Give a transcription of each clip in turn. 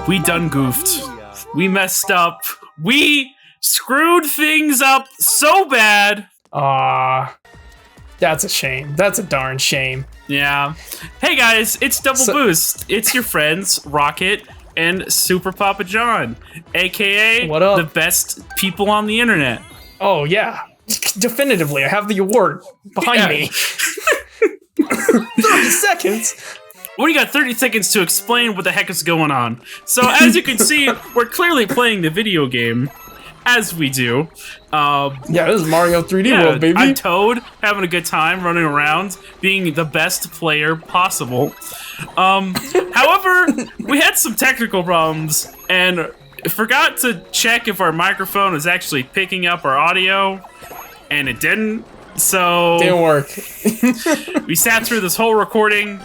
We done goofed. We messed up. We screwed things up so bad. That's a shame. That's a darn shame. Yeah. Hey guys, it's Double Boost. It's your friends, Rocket and Super Papa John, aka what up? The best people on the internet. Oh yeah, definitively. I have the award behind me. 30 seconds. We got 30 seconds to explain what the heck is going on. So as you can see, we're clearly playing the video game, as we do. Yeah, this is Mario 3D World, baby. I'm Toad, having a good time, running around, being the best player possible. However, we had some technical problems, and forgot to check if our microphone was actually picking up our audio, and it didn't. So didn't work. We sat through this whole recording,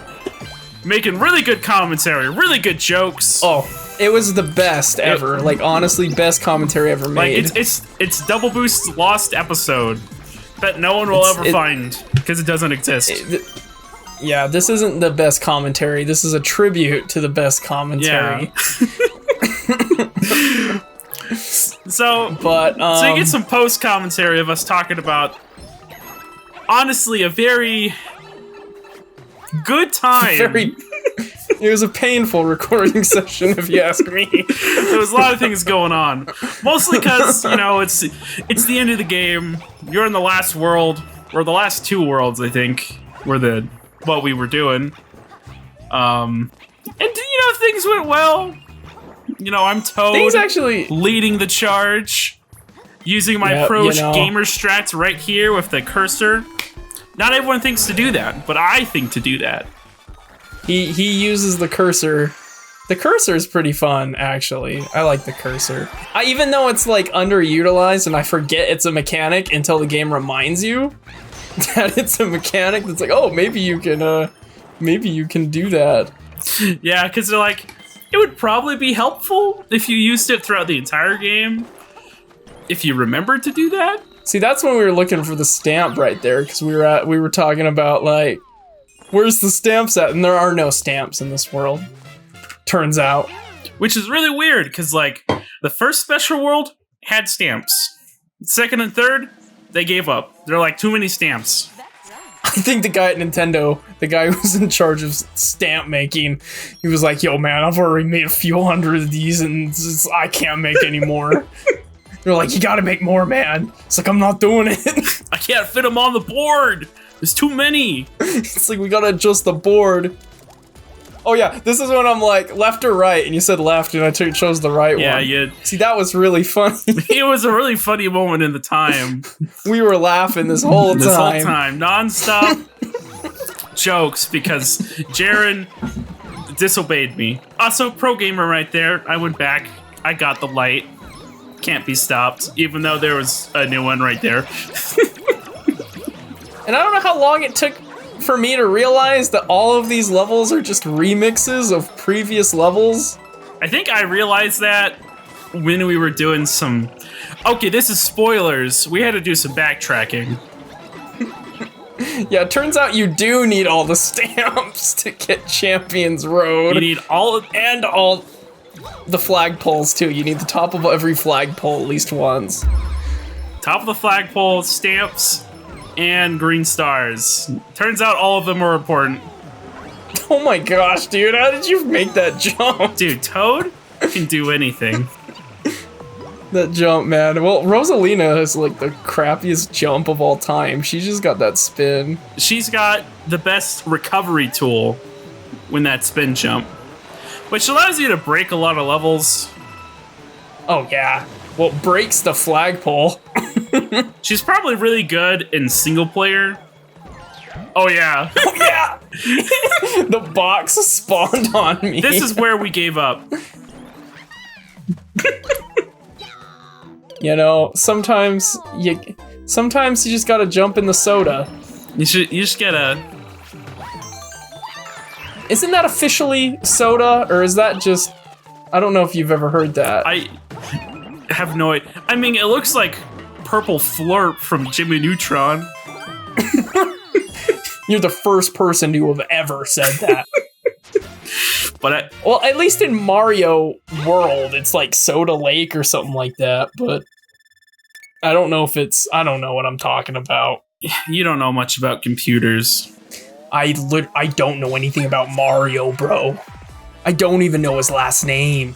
making really good commentary, really good jokes. Oh, it was the best ever. Like, honestly, best commentary ever made. Like, it's Double Boost's lost episode that no one will ever find because it doesn't exist. Yeah, this isn't the best commentary. This is a tribute to the best commentary. Yeah. So you get some post commentary of us talking about, honestly, a very good time. It was a painful recording session, if you ask me. There was a lot of things going on. Mostly because, you know, it's the end of the game. You're in the last world, or the last two worlds, I think, were what we were doing. And, you know, things went well. You know, I'm Toad, leading the charge, using my gamer strats right here with the cursor. Not everyone thinks to do that, but I think to do that. He uses the cursor. The cursor is pretty fun, actually. I like the cursor. Even though it's like underutilized and I forget it's a mechanic until the game reminds you that it's a mechanic. That's like, oh, maybe you can do that. Yeah, because they're like, it would probably be helpful if you used it throughout the entire game. If you remembered to do that. See, that's when we were looking for the stamp right there, because we were talking about, like, where's the stamps at? And there are no stamps in this world, turns out. Which is really weird, because, like, the first special world had stamps. Second and third, they gave up. They're like, too many stamps. I think the guy at Nintendo, the guy who was in charge of stamp making, he was like, yo, man, I've already made a few hundred of these, and I can't make any more. They're like, you gotta make more, man. It's like, I'm not doing it. I can't fit them on the board. There's too many. It's like, we gotta adjust the board. Oh yeah, this is when I'm like, left or right, and you said left, and I chose the right one. Yeah, See, that was really funny. It was a really funny moment in the time. We were laughing this whole time. Non-stop jokes, because Jaren disobeyed me. Also, pro gamer right there. I went back. I got the light. Can't be stopped, even though there was a new one right there. And I don't know how long it took for me to realize that all of these levels are just remixes of previous levels. I think I realized that when we were doing some... Okay, this is spoilers. We had to do some backtracking. Yeah, it turns out you do need all the stamps to get Champions Road. You need all the flagpoles too. You need the top of every flagpole at least once. Top of the flagpole, stamps, and green stars. Turns out all of them are important. Oh my gosh, dude, how did you make that jump? Dude, Toad can do anything. That jump, man. Well, Rosalina has like the crappiest jump of all time. She just got that spin. She's got the best recovery tool when that spin jump, which allows you to break a lot of levels. Oh yeah. Well, breaks the flagpole. She's probably really good in single player. Oh yeah. Oh yeah. The box spawned on me. This is where we gave up. You know, sometimes you just gotta jump in the soda. You just gotta... Isn't that officially soda, or is that just... I don't know if you've ever heard that. I have no idea. I mean, it looks like purple Flurp from Jimmy Neutron. You're the first person to have ever said that. But well, at least in Mario World, it's like Soda Lake or something like that. But I don't know if it's. I don't know what I'm talking about. you don't know much about computers. I don't know anything about Mario, bro. I don't even know his last name.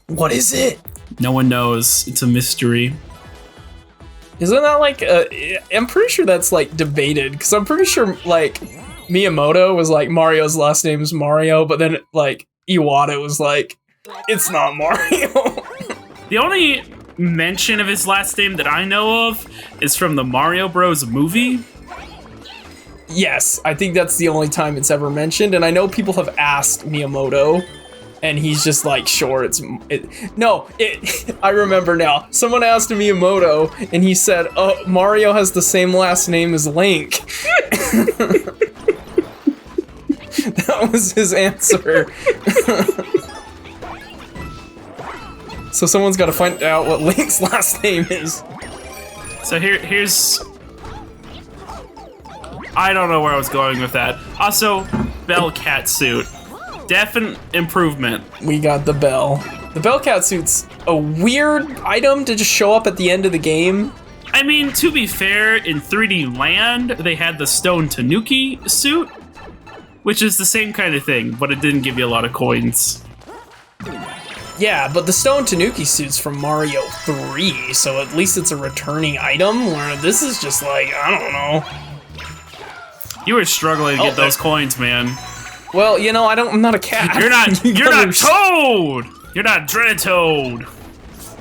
What is it? No one knows. It's a mystery. Isn't that like I'm pretty sure that's like debated, because I'm pretty sure like Miyamoto was like Mario's last name is Mario, but then like Iwata was like, it's not Mario. The only mention of his last name that I know of is from the Mario Bros. Movie. Yes, I think that's the only time it's ever mentioned, and I know people have asked Miyamoto, and he's just like, sure, I remember now. Someone asked Miyamoto, and he said, oh, Mario has the same last name as Link. That was his answer. So someone's got to find out what Link's last name is. So here's... I don't know where I was going with that. Also, Bell Cat suit. Definite improvement. We got the bell. The bell cat suit's a weird item to just show up at the end of the game. I mean, to be fair, in 3D Land, they had the Stone Tanuki suit, which is the same kind of thing, but it didn't give you a lot of coins. Yeah, but the Stone Tanuki suit's from Mario 3, so at least it's a returning item, where this is just like, I don't know. You were struggling to get those coins, man. Well, you know, I'm not a cat. You're not Toad! You're not Drentoad!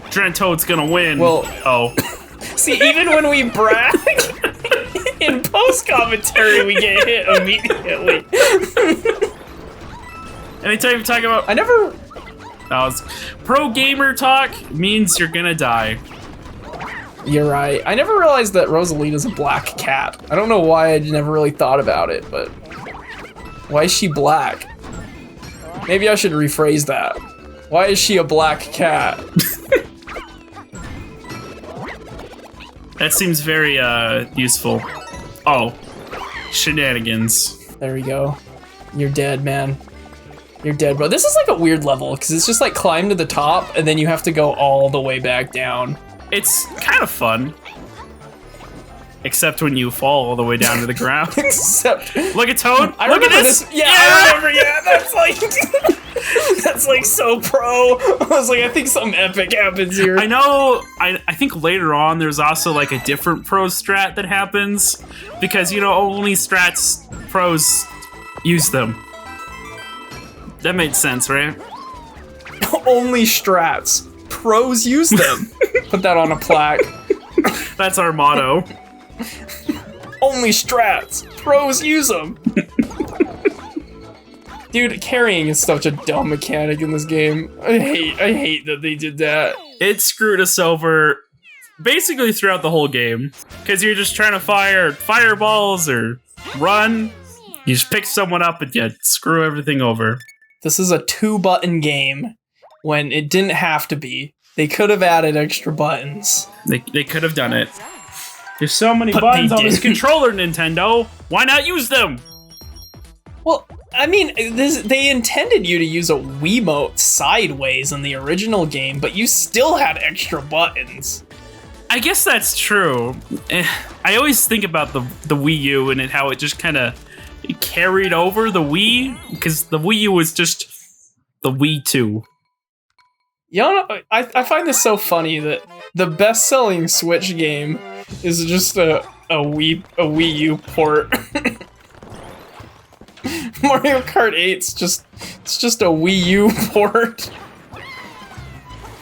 Drentoad's gonna win. Well, oh. See, even when we brag, in post-commentary we get hit immediately. Anytime you talk about... pro gamer talk means you're gonna die. You're right. I never realized that Rosalita's a black cat. I don't know why I never really thought about it, but... Why is she black? Maybe I should rephrase that. Why is she a black cat? That seems very, useful. Oh. Shenanigans. There we go. You're dead, man. You're dead, bro. This is like a weird level, because it's just like climb to the top, and then you have to go all the way back down. It's kind of fun. Except when you fall all the way down to the ground. Except... Look at Toad! Look at this! Yeah, I remember, yeah, that's like... that's like so pro. I was like, I think something epic happens here. I know, I think later on there's also like a different pro strat that happens. Because, you know, only strats pros use them. That made sense, right? Only strats. Pros use them. Put that on a plaque. That's our motto. Only strats. Pros use them. Dude, carrying is such a dumb mechanic in this game. I hate that they did that. It screwed us over basically throughout the whole game. Because you're just trying to fire fireballs or run. You just pick someone up and you screw everything over. This is a 2-button game when it didn't have to be. They could have added extra buttons. They could have done it. There's so many buttons on this controller, Nintendo. Why not use them? Well, I mean, they intended you to use a Wiimote sideways in the original game, but you still had extra buttons. I guess that's true. I always think about the Wii U and how it just kind of carried over the Wii, because the Wii U was just the Wii 2. You know, I find this so funny that the best-selling Switch game is just a Wii U port. Mario Kart 8's just a Wii U port.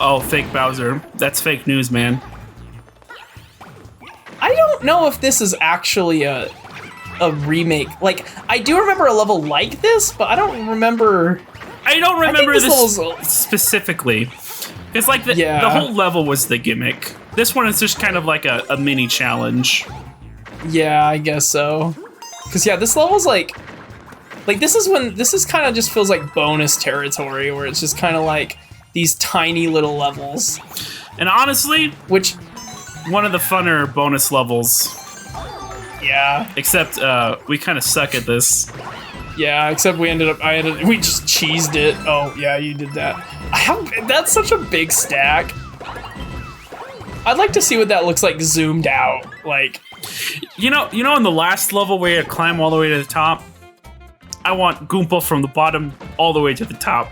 Oh, fake Bowser. That's fake news, man. I don't know if this is actually a remake. Like, I do remember a level like this, but I don't remember... I don't remember this specifically. It's like the whole level was the gimmick. This one is just kind of like a mini challenge. Yeah, I guess so. Because, yeah, this level's like this is kind of just feels like bonus territory, where it's just kind of like these tiny little levels. And honestly, which one of the funner bonus levels. Yeah. Except we kind of suck at this. Yeah, except we just cheesed it. Oh, yeah, you did that. That's such a big stack. I'd like to see what that looks like zoomed out. Like, you know, in the last level where you climb all the way to the top, I want Goomba from the bottom all the way to the top.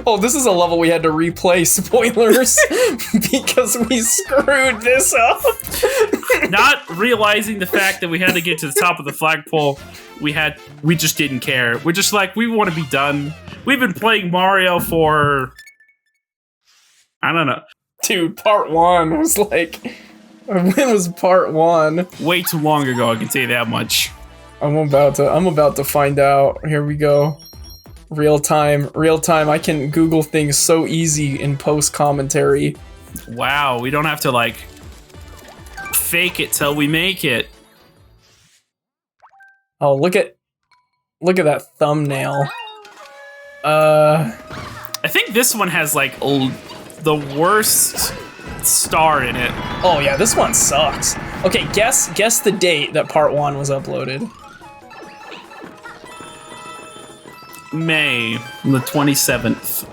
Oh, this is a level we had to replay, spoilers, because we screwed this up. Not realizing the fact that we had to get to the top of the flagpole, we just didn't care. We're just like, we want to be done. We've been playing Mario for, I don't know. Dude, part 1 was like, when was part 1? Way too long ago, I can say that much. I'm about to find out. Here we go. Real time. I can Google things so easy in post commentary. Wow, we don't have to like fake it till we make it. Oh, look at that thumbnail. I think this one has like the worst star in it. Oh yeah, this one sucks. Okay, guess the date that part 1 was uploaded. May the 27th.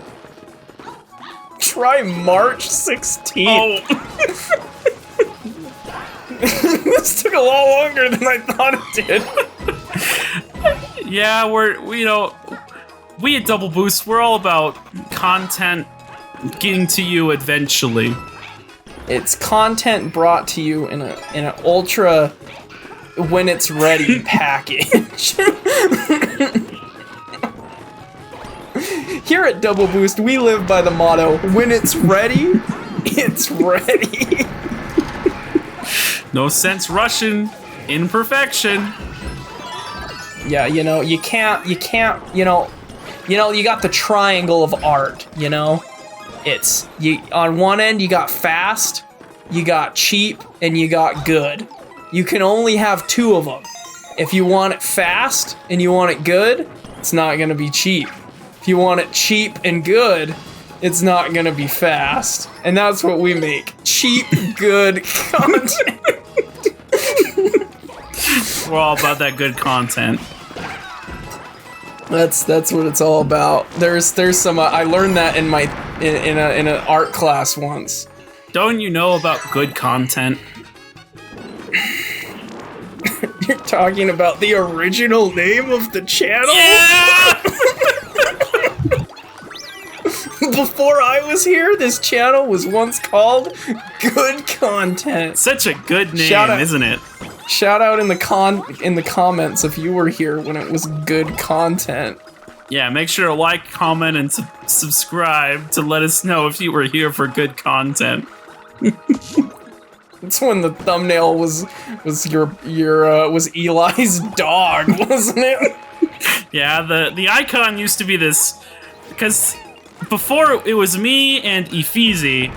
Try March 16th. Oh. This took a lot longer than I thought it did. Yeah, we at Double Boost, we're all about content getting to you eventually. It's content brought to you in an ultra when it's ready package. Here at Double Boost, we live by the motto, when it's ready, it's ready. No sense rushing imperfection. Yeah, you can't, you got the triangle of art, It's, on one end, you got fast, you got cheap, and you got good. You can only have 2 of them. If you want it fast and you want it good, it's not gonna be cheap. If you want it cheap and good, it's not gonna be fast. And that's what we make. Cheap, good content. We're all about that good content. That's what it's all about. There's some I learned that in an art class once. Don't you know about good content? You're talking about the original name of the channel? Yeah! Before I was here, this channel was once called Good Content. Such a good name, isn't it? Shout out in the comments if you were here when it was Good Content. Yeah, make sure to like, comment, and subscribe to let us know if you were here for good content. That's when the thumbnail was Eli's dog, wasn't it? Yeah, the icon used to be this, because before it was me and Ephesi,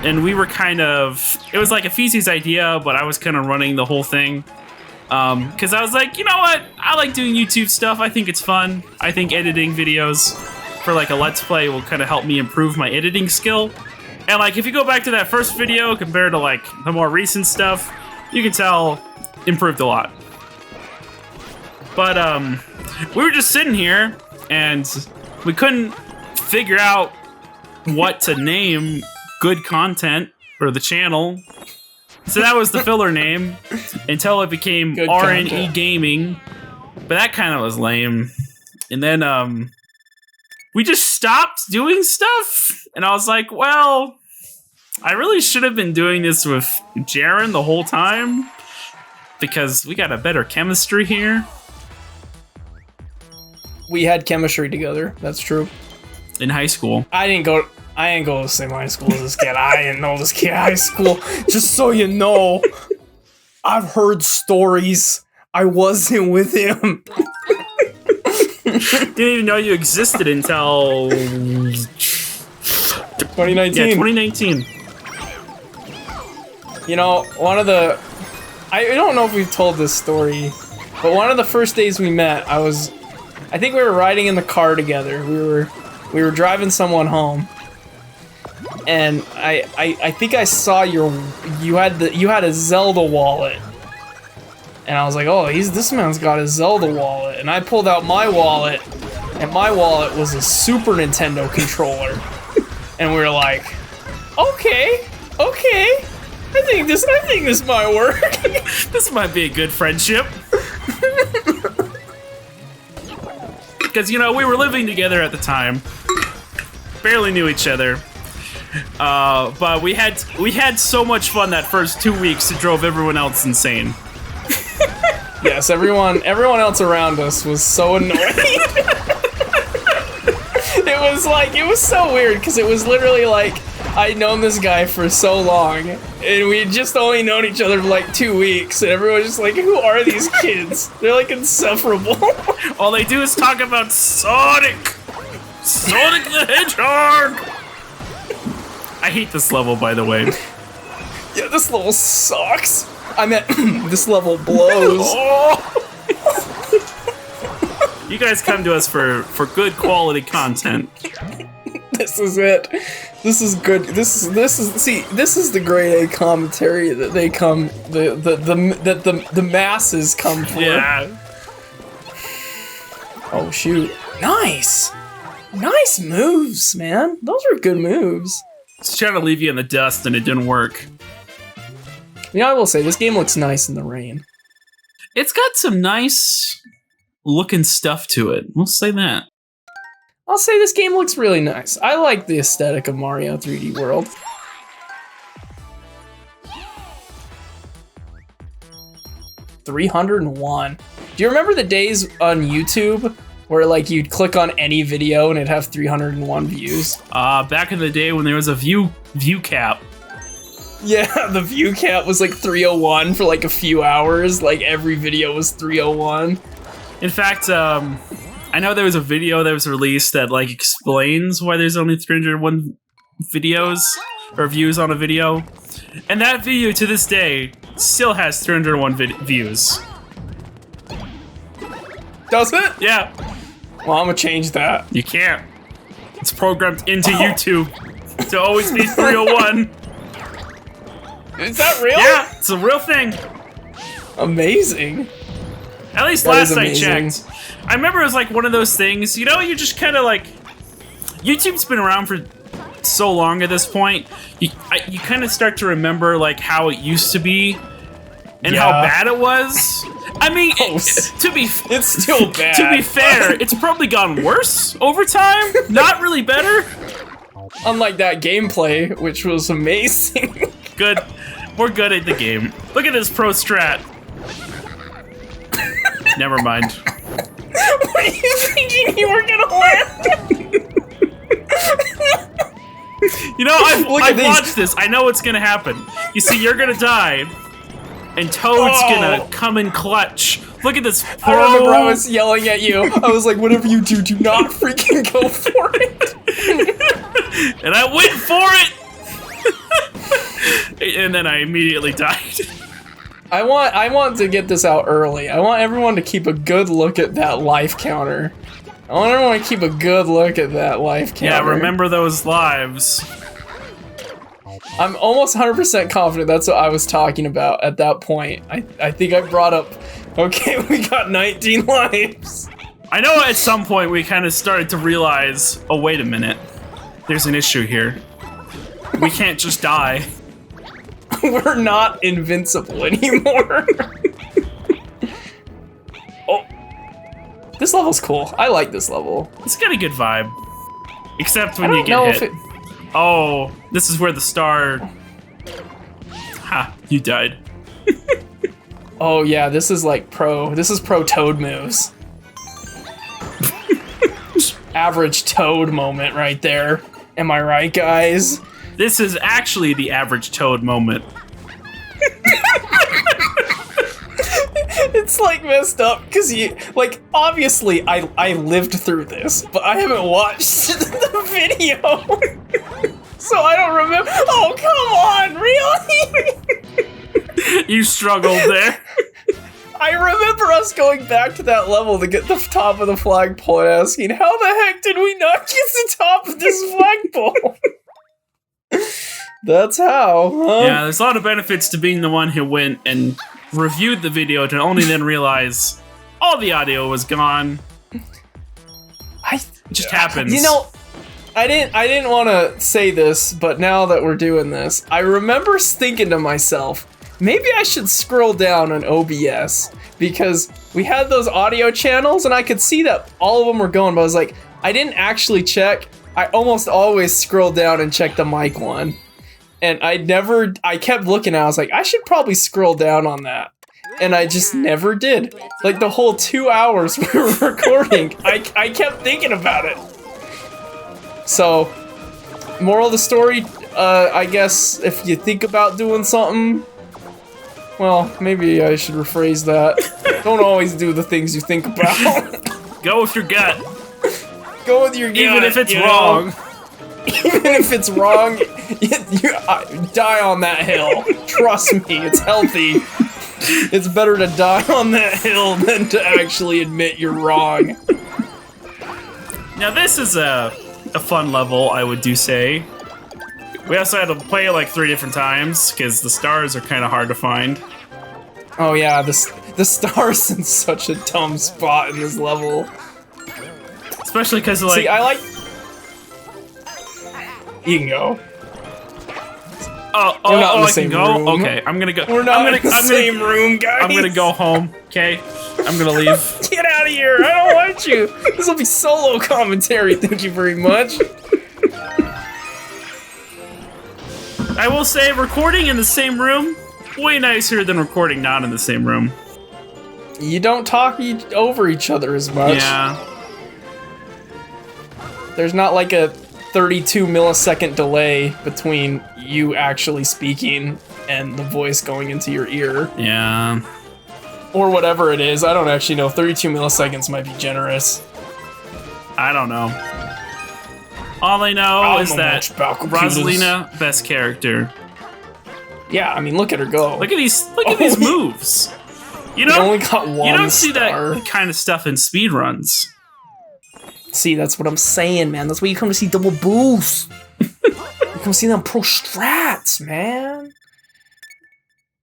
and we were it was like Ephesi's idea, but I was kind of running the whole thing. Because I was like, you know what? I like doing YouTube stuff. I think it's fun. I think editing videos for like a Let's Play will kind of help me improve my editing skill. And like, if you go back to that first video compared to like the more recent stuff, you can tell improved a lot. But we were just sitting here and we couldn't figure out what to name Good Content for the channel. So that was the filler name until it became Good RNE content. Gaming. But that kind of was lame. And then we just stopped doing stuff. And I was like, well, I really should have been doing this with Jaren the whole time, because we got a better chemistry here. We had chemistry together, that's true. In high school. I didn't go to the same high school as this kid. I didn't know this kid in high school. Just so you know, I've heard stories. I wasn't with him. Didn't even know you existed until 2019. Yeah, 2019. You know, I don't know if we've told this story, but one of the first days we met, I think we were riding in the car together. We were driving someone home. And I think I saw you had a Zelda wallet. And I was like, oh, this man's got a Zelda wallet. And I pulled out my wallet, and my wallet was a Super Nintendo controller. And we were like, okay, I think this might work. This might be a good friendship. Because, you know, we were living together at the time. Barely knew each other. But we had so much fun that first 2 weeks it drove everyone else insane. Yes, everyone else around us was so annoying. It was so weird because it was literally like I'd known this guy for so long and we'd just only known each other for like 2 weeks and everyone was just like, who are these kids? They're like insufferable. All they do is talk about Sonic the Hedgehog. I hate this level, by the way. Yeah, this level sucks. I meant this level blows. Oh. You guys come to us for good quality content. This is it. This is good. This is the grade A commentary that the masses come for. Yeah. Oh shoot. Nice moves, man. Those were good moves. Just trying to leave you in the dust and it didn't work. You know, I will say this game looks nice in the rain. It's got some nice looking stuff to it. We'll say that. I'll say this game looks really nice. I like the aesthetic of Mario 3D World. $301. Do you remember the days on YouTube where like you'd click on any video and it'd have 301 views? Back in the day when there was a view cap. Yeah, the view cap was like 301 for like a few hours. Like every video was 301. In fact, I know there was a video that was released that like explains why there's only 301 videos or views on a video. And that video to this day still has 301 views. Does it? Yeah. Well, I'm gonna change that. You can't. It's programmed into YouTube to always be 301. Is that real? Yeah, it's a real thing. Amazing. At least That last is I amazing. checked. I remember it was like one of those things, you know, you just kind of like... YouTube's been around for so long at this point, you kind of start to remember like how it used to be and how bad it was. I mean, it's still bad. To be fair, it's probably gotten worse over time. Not really better. Unlike that gameplay, which was amazing. Good. We're good at the game. Look at this pro strat. Never mind. Were you thinking you were gonna land? You know, I've watched this. I know what's gonna happen. You see, you're gonna die, and Toad's gonna come in clutch. Look at this. I remember I was yelling at you. I was like, whatever you do, do not freaking go for it. And I went for it! And then I immediately died. I want to get this out early. I want everyone to keep a good look at that life counter. I want everyone to keep a good look at that life counter. Yeah, remember those lives. I'm almost 100% confident that's what I was talking about at that point. I think I brought up, okay, we got 19 lives. I know at some point we kind of started to realize, oh, wait a minute. There's an issue here. We can't just die. We're not invincible anymore. Oh. This level's cool. I like this level. It's got a good vibe. Except when you get hit. Oh, this is where the star... Ha, you died. Oh yeah, this is like this is pro Toad moves. Average Toad moment right there. Am I right, guys? This is actually the average Toad moment. It's like messed up because obviously I lived through this, but I haven't watched the video. So I don't remember. Oh, come on, really? You struggled there. I remember us going back to that level to get the top of the flagpole and asking, how the heck did we not get the top of this flagpole? That's how, huh? Yeah, there's a lot of benefits to being the one who went and reviewed the video to only then realize all the audio was gone. It just happens. You know, I didn't want to say this, but now that we're doing this, I remember thinking to myself, maybe I should scroll down on OBS, because we had those audio channels and I could see that all of them were going, but I was like, I didn't actually check. I almost always scroll down and check the mic one. And I kept looking at it, I was like, I should probably scroll down on that. And I just never did. Like the whole 2 hours we were recording, I kept thinking about it. So, moral of the story, I guess if you think about doing something, well, maybe I should rephrase that. Don't always do the things you think about. Go with your gut. Go with your gut. Even if it's wrong. Even if it's wrong, you die on that hill. Trust me, it's healthy. It's better to die on that hill than to actually admit you're wrong. Now this is a fun level, I would do say. We also had to play it like 3 different times, because the stars are kind of hard to find. Oh yeah, the star's in such a dumb spot in this level. Especially because like... See, I like... You can go. We're not in the same room. Okay, I'm gonna go. We're not in the same room, guys. I'm gonna go home, okay? I'm gonna leave. Get out of here, I don't want you. This will be solo commentary, thank you very much. I will say, recording in the same room, way nicer than recording not in the same room. You don't talk over each other as much. Yeah. There's not like a 32 millisecond delay between you actually speaking and the voice going into your ear. Yeah. Or whatever it is. I don't actually know. 32 milliseconds might be generous. I don't know. All I know is that Rosalina, best character. Yeah, I mean, look at her go. Look at these moves. You only got one You don't see star. that kind of stuff in speedruns. See, that's what I'm saying, man. That's why you come to see double boosts. You come see them pro strats, man.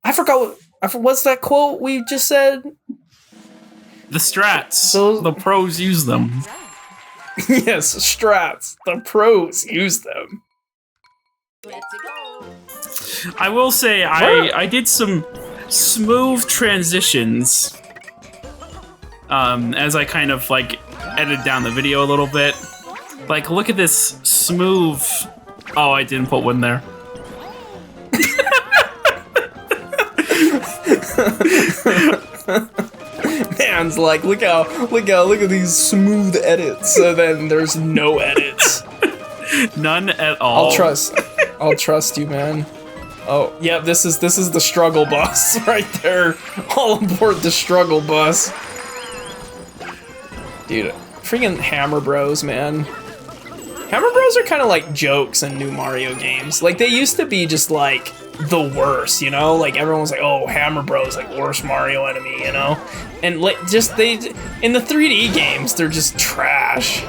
I forgot what's that quote we just said? The strats. The pros use them. Yes, strats. The pros use them. I will say, I did some smooth transitions as I kind of like edited down the video a little bit. Like, look at this smooth... Oh, I didn't put one there. Man's like, look at these smooth edits. So then there's no edits. None at all. I'll trust you, man. Oh, yeah, this is the struggle bus right there. All aboard the struggle bus. Dude, freaking Hammer Bros, man. Hammer Bros are kind of like jokes in new Mario games. Like, they used to be just like the worst, you know? Like, everyone was like, oh, Hammer Bros, like, worst Mario enemy, you know? And like, just in the 3D games, they're just trash.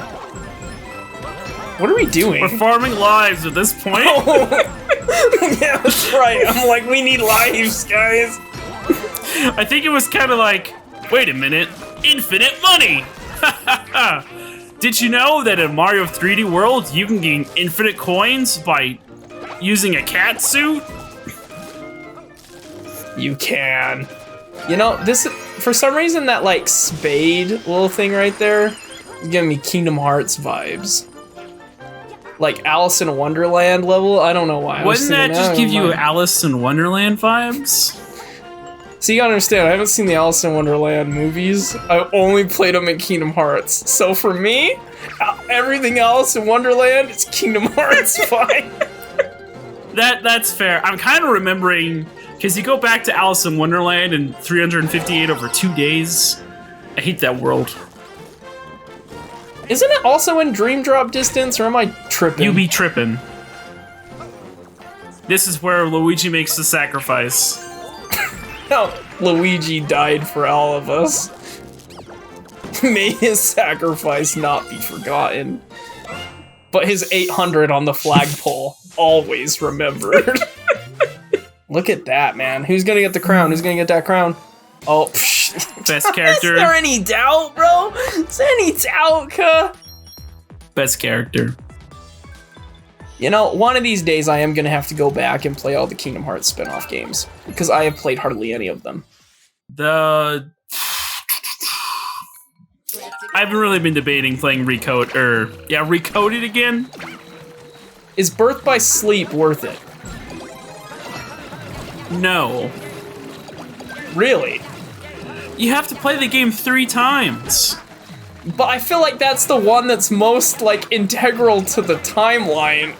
What are we doing? We're farming lives at this point. Oh. Yeah, that's right. I'm like, we need lives, guys. I think it was kind of like, wait a minute, infinite money. Did you know that in Mario 3D World, you can gain infinite coins by using a cat suit? You can. You know, this, for some reason, that like spade little thing right there is giving me Kingdom Hearts vibes. Like Alice in Wonderland level. I don't know why. Wouldn't that just give you Alice in Wonderland vibes? So you gotta understand, I haven't seen the Alice in Wonderland movies. I only played them in Kingdom Hearts. So for me, everything Alice in Wonderland is Kingdom Hearts fine. That's fair. I'm kind of remembering, because you go back to Alice in Wonderland in 358 over 2 days. I hate that world. Isn't it also in Dream Drop Distance, or am I tripping? You be tripping. This is where Luigi makes the sacrifice. No, Luigi died for all of us. May his sacrifice not be forgotten. But his 800 on the flagpole, always remembered. Look at that, man. Who's gonna get the crown? Who's gonna get that crown? Oh, Best character. Is there any doubt, bro? Is there any doubt, cuh? Best character. You know, one of these days I am gonna have to go back and play all the Kingdom Hearts spin-off games because I have played hardly any of them. I haven't really been debating playing Recoded again. Is Birth by Sleep worth it? No. Really? You have to play the game 3 times. But I feel like that's the one that's most, like, integral to the timeline.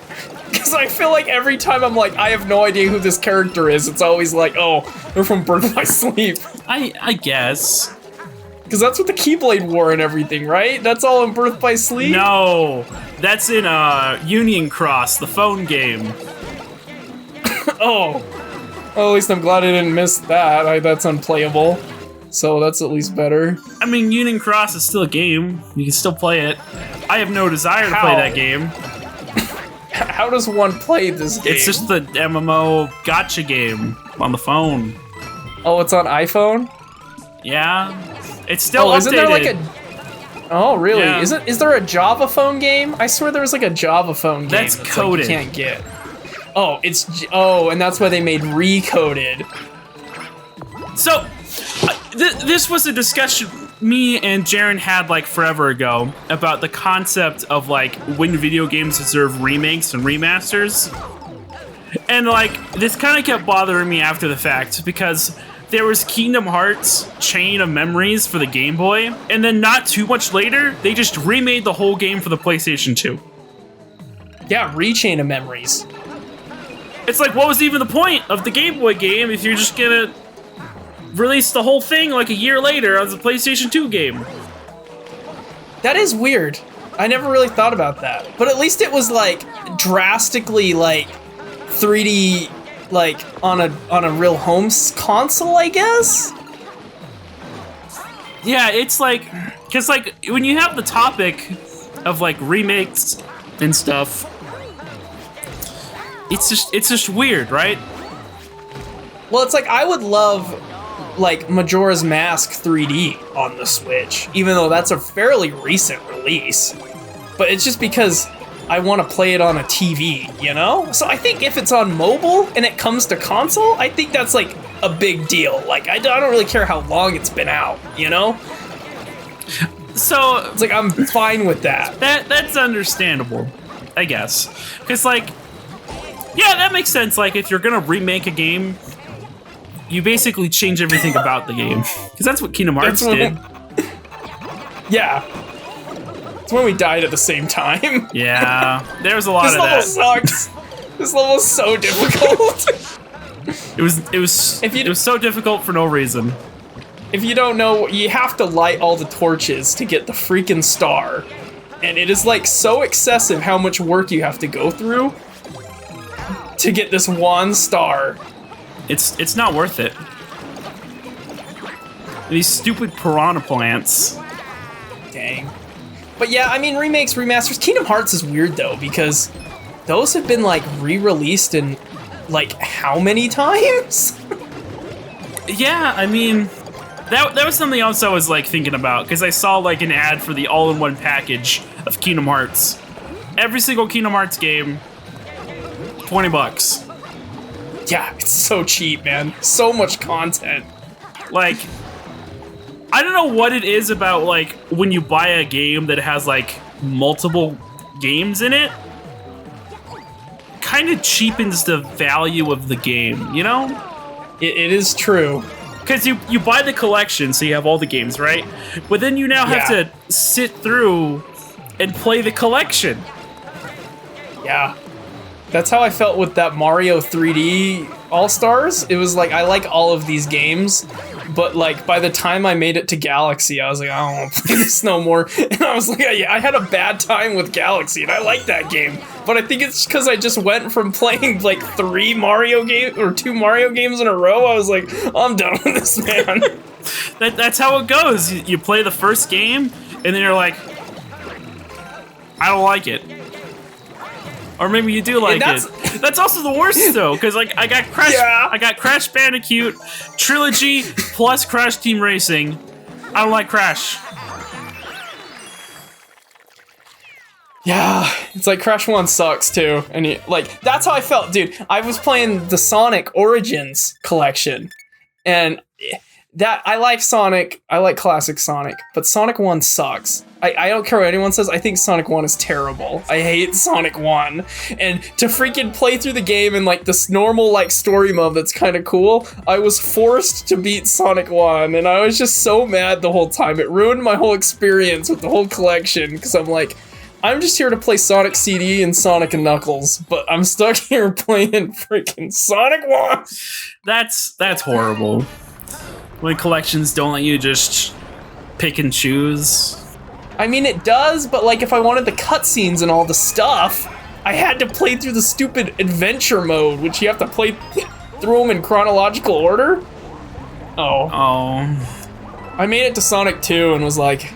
Because I feel like every time I'm like, I have no idea who this character is, it's always like, oh, they're from Birth by Sleep. I guess. Because that's what the Keyblade wore and everything, right? That's all in Birth by Sleep? No, that's in Union Cross, the phone game. Oh. Well, at least I'm glad I didn't miss that. That's unplayable. So that's at least better. I mean, Union Cross is still a game. You can still play it. I have no desire to play that game. How does one play this game? It's just the MMO gotcha game on the phone. Oh, it's on iPhone? Yeah. It's still updated. Isn't there like a... Oh, really? Yeah. Is there a Java phone game? I swear there was like a Java phone game that's coded. Like you can't get. Oh, and that's why they made Recoded. So, this was a discussion me and Jaren had like forever ago about the concept of like when video games deserve remakes and remasters. And like, this kind of kept bothering me after the fact because there was Kingdom Hearts Chain of Memories for the Game Boy, and then not too much later, they just remade the whole game for the PlayStation 2. Yeah, Chain of Memories. It's like, what was even the point of the Game Boy game if you're just gonna release the whole thing like a year later as a PlayStation 2 game? That is weird. I never really thought about that. But at least it was like drastically like 3D like on a real home console, I guess? Yeah, it's like, cause like when you have the topic of like remakes and stuff, it's just weird, right? Well, it's like I would love like Majora's Mask 3D on the Switch, even though that's a fairly recent release. But it's just because I want to play it on a TV, you know? So I think if it's on mobile and it comes to console, I think that's like a big deal. Like I don't really care how long it's been out, you know? So it's like I'm fine with that. That's understandable, I guess. Cause like, yeah, that makes sense. Like if you're gonna remake a game, you basically change everything about the game. Cause that's what Kingdom Hearts did. Yeah. It's when we died at the same time. Yeah, there was a lot of that. This level sucks. This level's so difficult. It was so difficult for no reason. If you don't know, you have to light all the torches to get the freaking star. And it is like so excessive how much work you have to go through to get this one star. It's not worth it. These stupid piranha plants. Dang. But yeah, I mean, remakes, remasters. Kingdom Hearts is weird though, because those have been like re-released in like how many times? Yeah, I mean, that was something else I was like thinking about, because I saw like an ad for the all-in-one package of Kingdom Hearts. Every single Kingdom Hearts game, $20. Yeah, it's so cheap, man. So much content. Like, I don't know what it is about, like, when you buy a game that has, like, multiple games in it, kind of cheapens the value of the game, you know? It is true. Because you buy the collection, so you have all the games, right? But then you now have to sit through and play the collection. Yeah. That's how I felt with that Mario 3D All-Stars. It was like, I like all of these games, but like by the time I made it to Galaxy, I was like, I don't want to play this no more. And I was like, yeah, I had a bad time with Galaxy, and I like that game. But I think it's because I just went from playing like 2 Mario games in a row. I was like, I'm done with this, man. That's how it goes. You play the first game, and then you're like, I don't like it. Or maybe you do like it. That's also the worst though, because like I got Crash Bandicoot Trilogy plus Crash Team Racing. I don't like Crash. Yeah, it's like Crash 1 sucks too, and like that's how I felt, dude. I was playing the Sonic Origins collection, and that I like Sonic, I like classic Sonic, but Sonic 1 sucks. I don't care what anyone says, I think Sonic 1 is terrible. I hate Sonic 1. And to freaking play through the game in like this normal like story mode that's kind of cool, I was forced to beat Sonic 1, and I was just so mad the whole time. It ruined my whole experience with the whole collection, because I'm like, I'm just here to play Sonic CD and Sonic and Knuckles, but I'm stuck here playing freaking Sonic 1. That's horrible. When collections don't let you just pick and choose. I mean, it does, but like if I wanted the cutscenes and all the stuff, I had to play through the stupid adventure mode, which you have to play through them in chronological order. Oh. I made it to Sonic 2 and was like,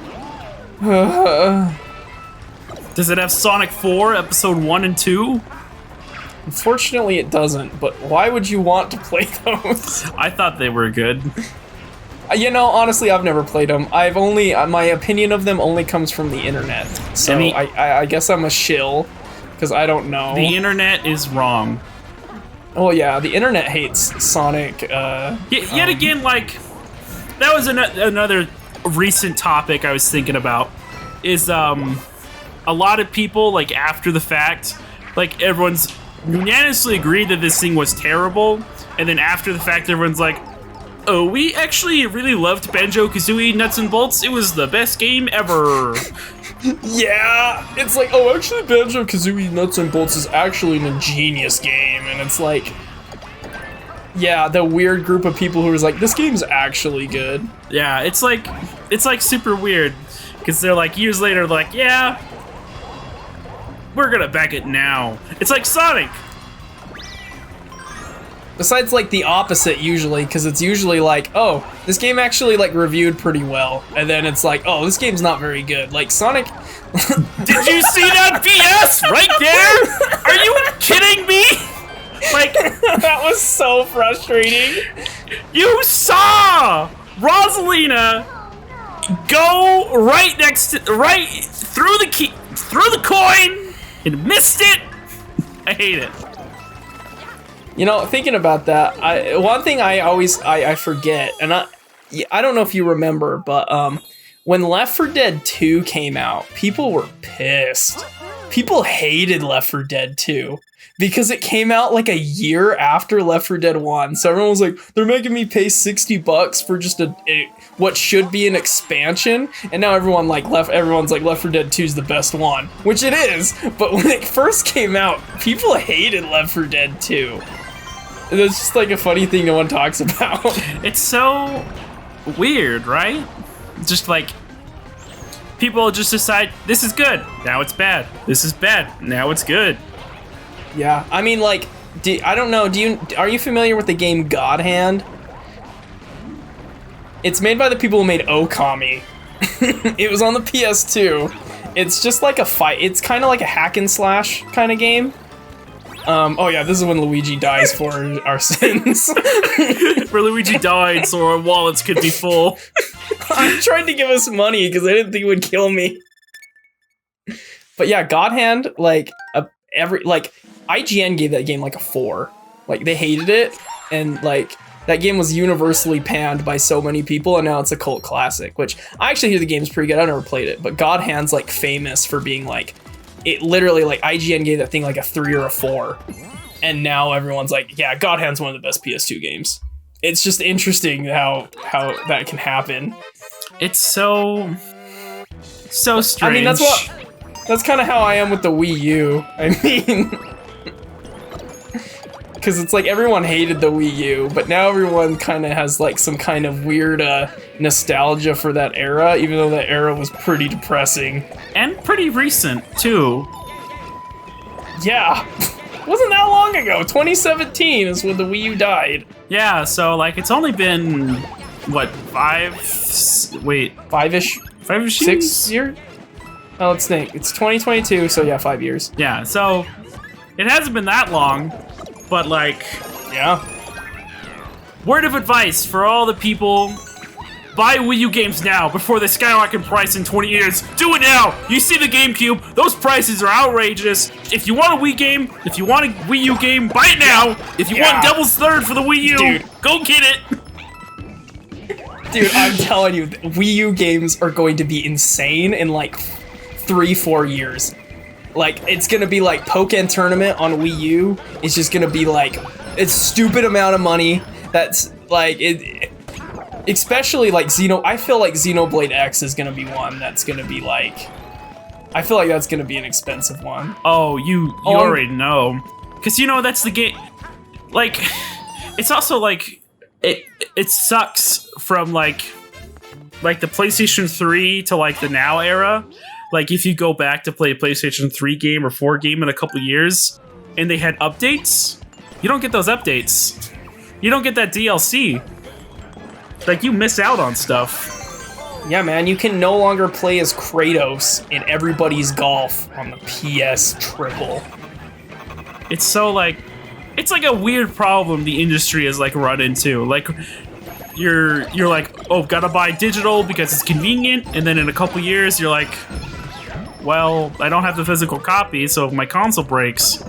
Does it have Sonic 4, Episode 1 and 2? Unfortunately, it doesn't, but why would you want to play those? I thought they were good. You know, honestly, I've never played them. I've only, my opinion of them only comes from the internet. So I guess I'm a shill, because I don't know. The internet is wrong. Oh yeah, the internet hates Sonic. Yet again, like, that was another recent topic I was thinking about, is a lot of people, like, after the fact, like, everyone's unanimously agreed that this thing was terrible, and then after the fact, everyone's like, oh, we actually really loved Banjo-Kazooie Nuts and Bolts. It was the best game ever. Yeah, it's like, oh, actually, Banjo-Kazooie Nuts and Bolts is actually an ingenious game, and it's like, yeah, the weird group of people who was like, this game's actually good. Yeah, it's like super weird, because they're like, years later, like, yeah, we're gonna back it now. It's like Sonic. Besides, like, the opposite usually, because it's usually like, oh, this game actually, like, reviewed pretty well. And then it's like, oh, this game's not very good. Like, Sonic... Did you see that BS right there? Are you kidding me? Like... That was so frustrating. You saw Rosalina go right through the coin and missed it. I hate it. You know, thinking about that, one thing I forget, and I don't know if you remember, but when Left 4 Dead 2 came out, people were pissed. People hated Left 4 Dead 2 because it came out like a year after Left 4 Dead 1. So everyone was like, they're making me pay $60 for just what should be an expansion, and now everyone's like Left 4 Dead 2 is the best one, which it is. But when it first came out, people hated Left 4 Dead 2. That's just like a funny thing no one talks about. It's so weird, right? Just like, people just decide, this is good, now it's bad. This is bad, now it's good. Yeah, I mean, like, I don't know, are you familiar with the game God Hand? It's made by the people who made Okami. It was on the PS2. It's just like a fight, it's kind of like a hack and slash kind of game. Oh yeah, this is when Luigi dies for our sins. Where Luigi died so our wallets could be full. I tried to give us money because I didn't think it would kill me. But yeah, God Hand, like, IGN gave that game like a 4. Like, they hated it, and like, that game was universally panned by so many people, and now it's a cult classic, which I actually hear the game's pretty good. I never played it, but God Hand's like famous for being like, it literally, like, IGN gave that thing like a 3 or a 4, and now everyone's like, yeah, God Hand's one of the best PS2 games. It's just interesting how that can happen. It's so strange. I mean, that's kind of how I am with the Wii U. I mean, because it's like everyone hated the Wii U, but now everyone kind of has like some kind of weird nostalgia for that era, even though that era was pretty depressing. And pretty recent, too. Yeah. Wasn't that long ago. 2017 is when the Wii U died. Yeah, so, like, it's only been, what, 5-ish? 5-ish 6 years? Oh, let's think. It's 2022, so yeah, 5 years. Yeah, so It hasn't been that long, but like, Yeah. word of advice for all the people: buy Wii U games now before they skyrocket in price in 20 years. Do it now! You see the GameCube, those prices are outrageous. If you want a Wii game, if you want a Wii U game, buy it now! If you want Devil's Third for the Wii U, Dude. go get it! Dude, I'm telling you, Wii U games are going to be insane in like 3-4 years. Like, it's gonna be like Pokken Tournament on Wii U. It's just gonna be like a stupid amount of money. That's like it. Especially like I feel like Xenoblade X is gonna be one that's gonna be like. I feel like that's gonna be an expensive one. Oh, you already know, because that's the game. Like, it's also like it sucks from like the PlayStation 3 to like the now era. Like, if you go back to play a PlayStation 3 game or 4 game in a couple years, and they had updates, you don't get those updates. You don't get that DLC. Like, you miss out on stuff. Yeah, man, you can no longer play as Kratos in Everybody's Golf on the PS Triple. It's so like, it's like a weird problem the industry has like run into. Like, you're like, oh, gotta buy digital because it's convenient, and then in a couple years you're like, well, I don't have the physical copy, so if my console breaks,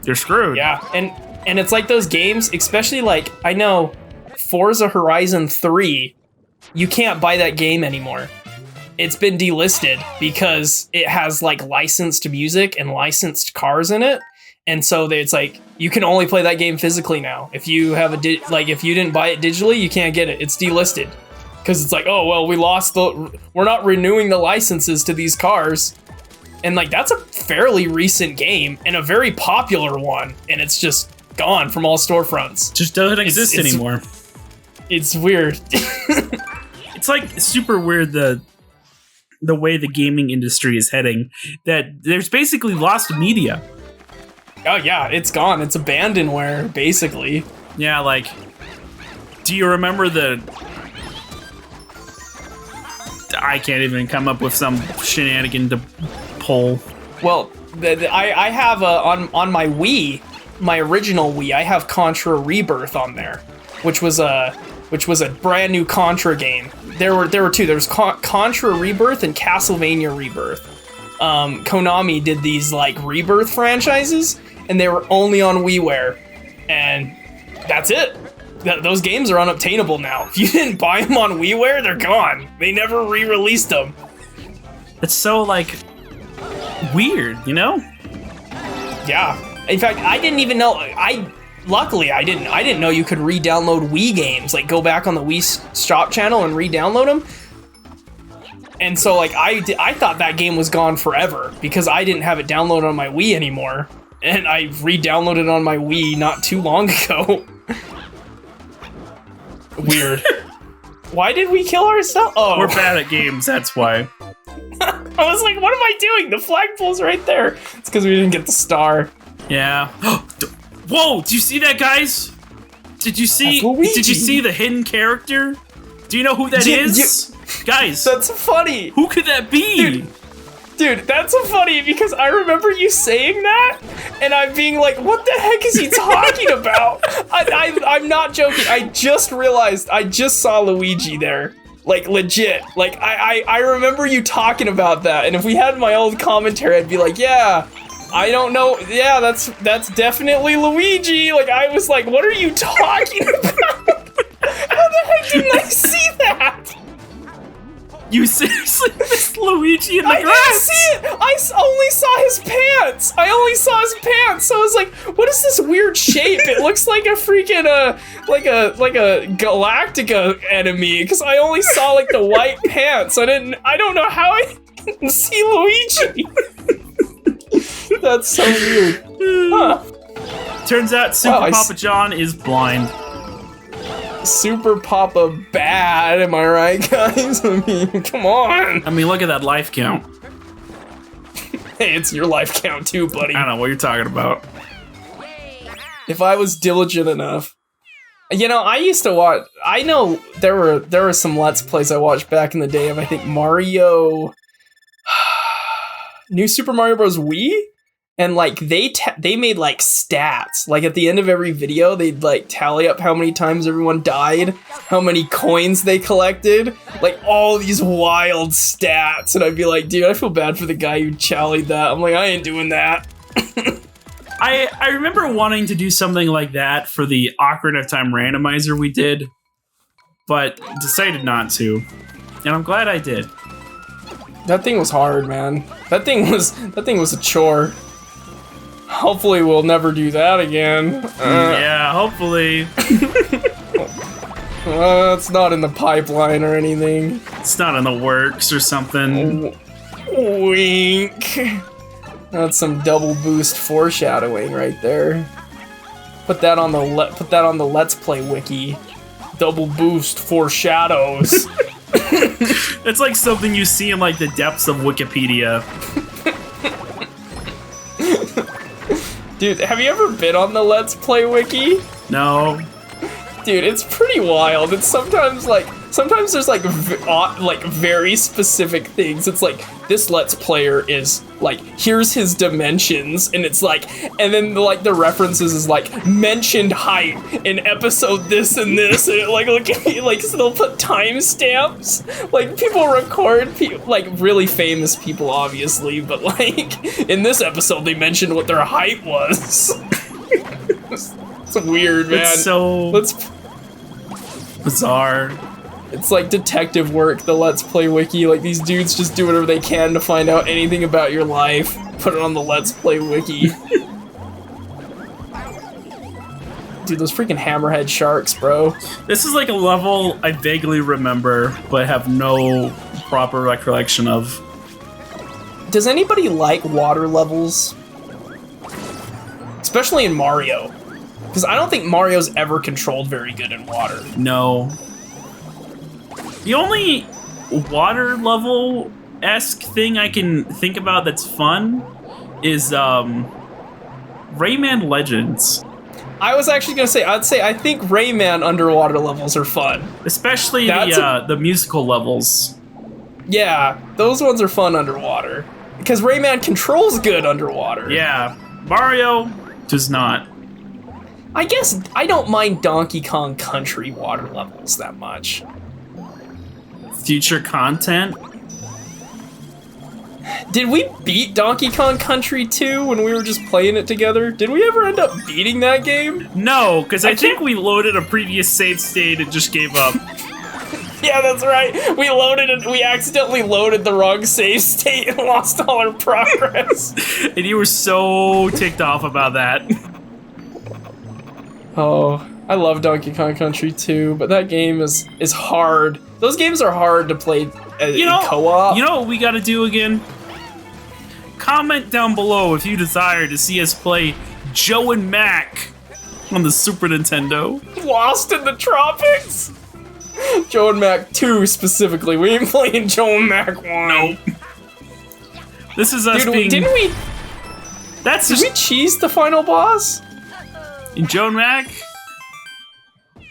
you're screwed. Yeah, and it's like those games, especially like, I know Forza Horizon 3, you can't buy that game anymore. It's been delisted because it has like licensed music and licensed cars in it. And so it's like, you can only play that game physically now. If you have if you didn't buy it digitally, you can't get it. It's delisted. Because it's like, oh, well, we're not renewing the licenses to these cars. And like, that's a fairly recent game and a very popular one. And it's just gone from all storefronts. Just doesn't exist anymore. It's weird. It's like super weird the way the gaming industry is heading. That there's basically lost media. Oh yeah, it's gone. It's abandonware, basically. Yeah, like, do you remember I can't even come up with some shenanigan to pull. Well, I have on my Wii, my original Wii, I have Contra Rebirth on there, which was a brand new Contra game. There were two. There was Contra Rebirth and Castlevania Rebirth. Konami did these like Rebirth franchises, and they were only on WiiWare, and that's it. Those games are unobtainable now. If you didn't buy them on WiiWare, they're gone. They never re-released them. It's so like weird, Yeah. In fact, I didn't even know. Luckily, I didn't know you could re-download Wii games. Like, go back on the Wii Shop channel and re-download them. And so, like, I thought that game was gone forever because I didn't have it downloaded on my Wii anymore. And I re-downloaded it on my Wii not too long ago. Weird. Why did we kill ourselves? Oh, we're bad at games, that's why. I was like, what am I doing? The flagpole's right there. It's because we didn't get the star. Yeah. Whoa, did you see that, guys? Did you see the hidden character? Do you know who that is? Guys, that's funny. Who could that be? Dude, that's so funny because I remember you saying that and I'm being like, what the heck is he talking about? I'm not joking. I just realized I just saw Luigi there. Like, legit. Like, I remember you talking about that. And if we had my old commentary, I'd be like, yeah, I don't know. Yeah, that's definitely Luigi. Like, I was like, what are you talking about? How the heck didn't I see that? You seriously missed Luigi in the grass? I didn't see it! I only saw his pants! So I was like, what is this weird shape? It looks like a freaking, like a Galactica enemy, because I only saw, like, the white pants. I don't know how I didn't see Luigi. That's so weird. Huh. Turns out Super Papa John is blind. Super Papa bad, am I right, guys? I mean, come on. I mean, look at that life count. Hey, it's your life count too, buddy. I don't know what you're talking about. If I was diligent enough. I used to watch, I know there were some Let's Plays I watched back in the day of, I think, Mario, New Super Mario Bros. Wii? and like they made like stats. Like at the end of every video, they'd like tally up how many times everyone died, how many coins they collected, like all these wild stats. And I'd be like, dude, I feel bad for the guy who tallied that. I'm like, I ain't doing that. I remember wanting to do something like that for the Ocarina of Time randomizer we did, but decided not to. And I'm glad I did. That thing was hard, man. That thing was a chore. Hopefully we'll never do that again. Yeah, hopefully. It's not in the pipeline or anything. It's not in the works or something. Wink. That's some double boost foreshadowing right there. Put that on the Let's Play wiki. Double boost foreshadows. It's like something you see in like the depths of Wikipedia. Dude, have you ever been on the Let's Play wiki? No. Dude, it's pretty wild. It's sometimes there's like very specific things. It's like this Let's Player is like, here's his dimensions, and it's like, and then like the references is like mentioned height in episode this and this, and it like look at me like, so they'll put timestamps. Like people record like really famous people, obviously, but like in this episode they mentioned what their height was. It's weird, man. It's so bizarre. It's like detective work, the Let's Play wiki. Like these dudes just do whatever they can to find out anything about your life. Put it on the Let's Play wiki. Dude, those freaking hammerhead sharks, bro. This is like a level I vaguely remember, but have no proper recollection of. Does anybody like water levels? Especially in Mario. Because I don't think Mario's ever controlled very good in water. No. The only water level-esque thing I can think about that's fun is Rayman Legends. I was actually gonna say, I think Rayman underwater levels are fun. Especially the musical levels. Yeah, those ones are fun underwater. Because Rayman controls good underwater. Yeah, Mario does not. I guess I don't mind Donkey Kong Country water levels that much. Future content? Did we beat Donkey Kong Country 2 when we were just playing it together? Did we ever end up beating that game? No, because I think we loaded a previous save state and just gave up. Yeah, that's right. We accidentally loaded the wrong save state and lost all our progress. And you were so ticked off about that. Oh, I love Donkey Kong Country 2, but that game is hard. Those games are hard to play in co-op. You know what we gotta do again? Comment down below if you desire to see us play Joe and Mac on the Super Nintendo. Lost in the Tropics? Joe and Mac 2 specifically. We ain't playing Joe and Mac 1. Nope. This is us being... Did we cheese the final boss? In Joe and Mac?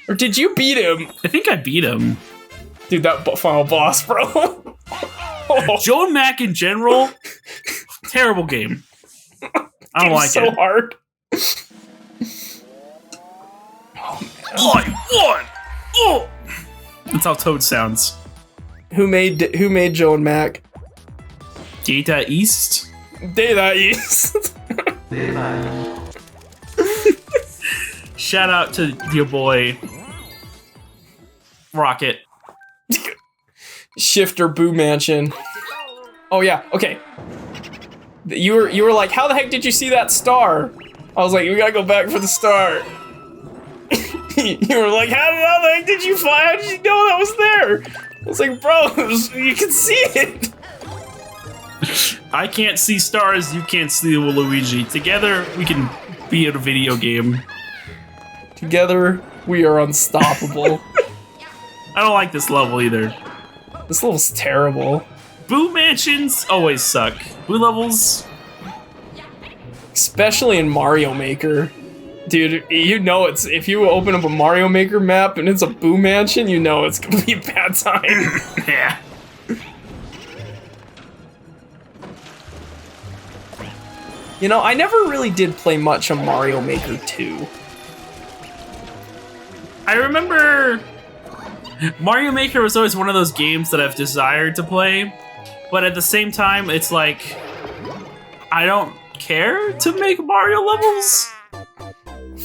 Or did you beat him? I think I beat him. Dude, that final boss, bro. Joe and Mac in general, terrible game. I don't like it. So hard. Oh, oh. That's how Toad sounds. Who made Joe and Mac? Data East? Data East. Shout out to your boy Rocket. Shifter Boo Mansion. Oh yeah, okay. You were like, how the heck did you see that star? I was like, we gotta go back for the star. You were like, how the heck did you find? How did you know that was there? I was like, bro, you can see it. I can't see stars, you can't see Luigi. Together, we can be in a video game. Together, we are unstoppable. I don't like this level either. This level's terrible. Boo mansions always suck. Boo levels... Especially in Mario Maker. Dude, you know it's... If you open up a Mario Maker map and it's a Boo Mansion, you know it's gonna be a bad time. Yeah. You know, I never really did play much of Mario Maker 2. I remember Mario Maker was always one of those games that I've desired to play, but at the same time, it's like, I don't care to make Mario levels.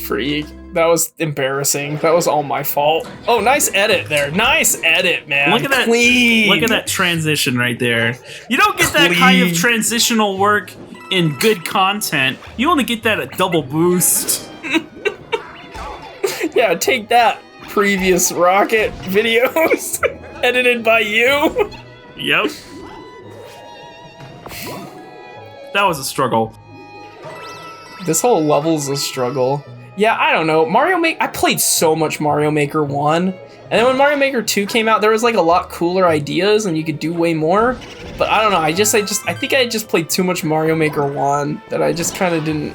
Freak. That was embarrassing. That was all my fault. Oh, nice edit there. Nice edit, man. Look at that. Clean. Look at that transition right there. You don't get that kind of transitional work in good content. You only get that at double boost. Yeah, take that, previous Rocket videos. Edited by you. Yep. That was a struggle. This whole level's a struggle. Yeah, I don't know. I played so much Mario Maker 1. And then when Mario Maker 2 came out, there was like a lot cooler ideas and you could do way more. But I don't know. I think I just played too much Mario Maker 1 that I just kind of didn't.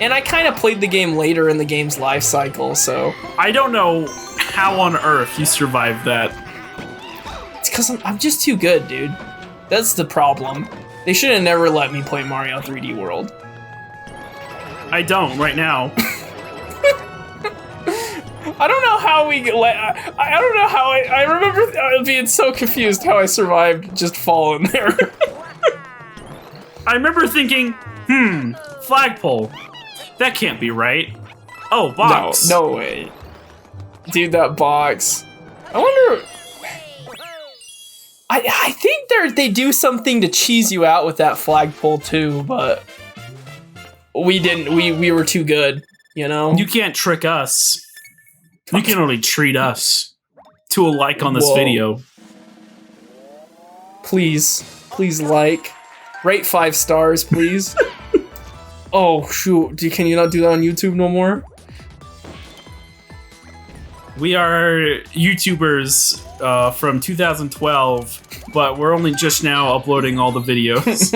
And I kind of played the game later in the game's life cycle, so. I don't know how on earth you survived that. It's because I'm just too good, dude. That's the problem. They should have never let me play Mario 3D World. I don't right now. I don't know how we let. I don't know how I remember being so confused how I survived just falling there. I remember thinking, flagpole. That can't be right. Oh, box. No way. Dude, that box. I wonder. I think they do something to cheese you out with that flagpole too, but we didn't. We were too good, you know? You can't trick us. You can only treat us to a like on this video. Please like. Rate 5 stars, please. Oh shoot! Can you not do that on YouTube no more? We are YouTubers from 2012, but we're only just now uploading all the videos.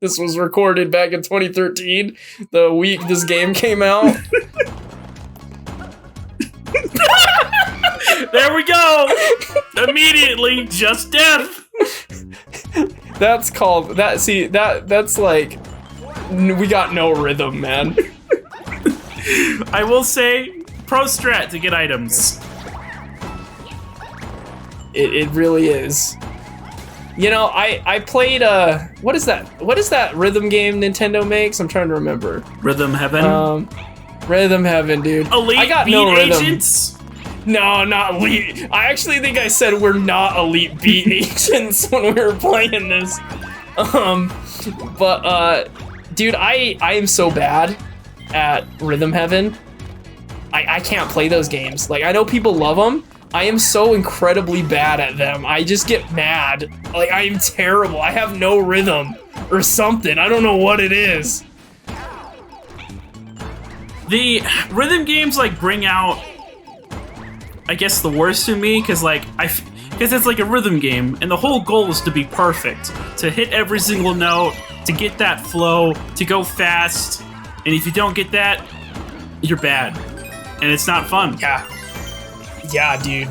This was recorded back in 2013, the week this game came out. There we go! Immediately, just death! That's called, that's like, we got no rhythm, man. I will say, pro strat to get items. It really is. You know, I played, what is that rhythm game Nintendo makes? I'm trying to remember. Rhythm Heaven? Rhythm Heaven, dude. Elite I got Beat no rhythm. Agents? No, not elite. I actually think I said we're not elite beat agents when we were playing this. Dude, I am so bad at Rhythm Heaven. I can't play those games. Like, I know people love them. I am so incredibly bad at them. I just get mad. Like, I am terrible. I have no rhythm or something. I don't know what it is. The rhythm games, like, bring out, I guess, the worst in me, because it's like a rhythm game, and the whole goal is to be perfect, to hit every single note, to get that flow, to go fast, and if you don't get that, you're bad, and it's not fun. Yeah, dude.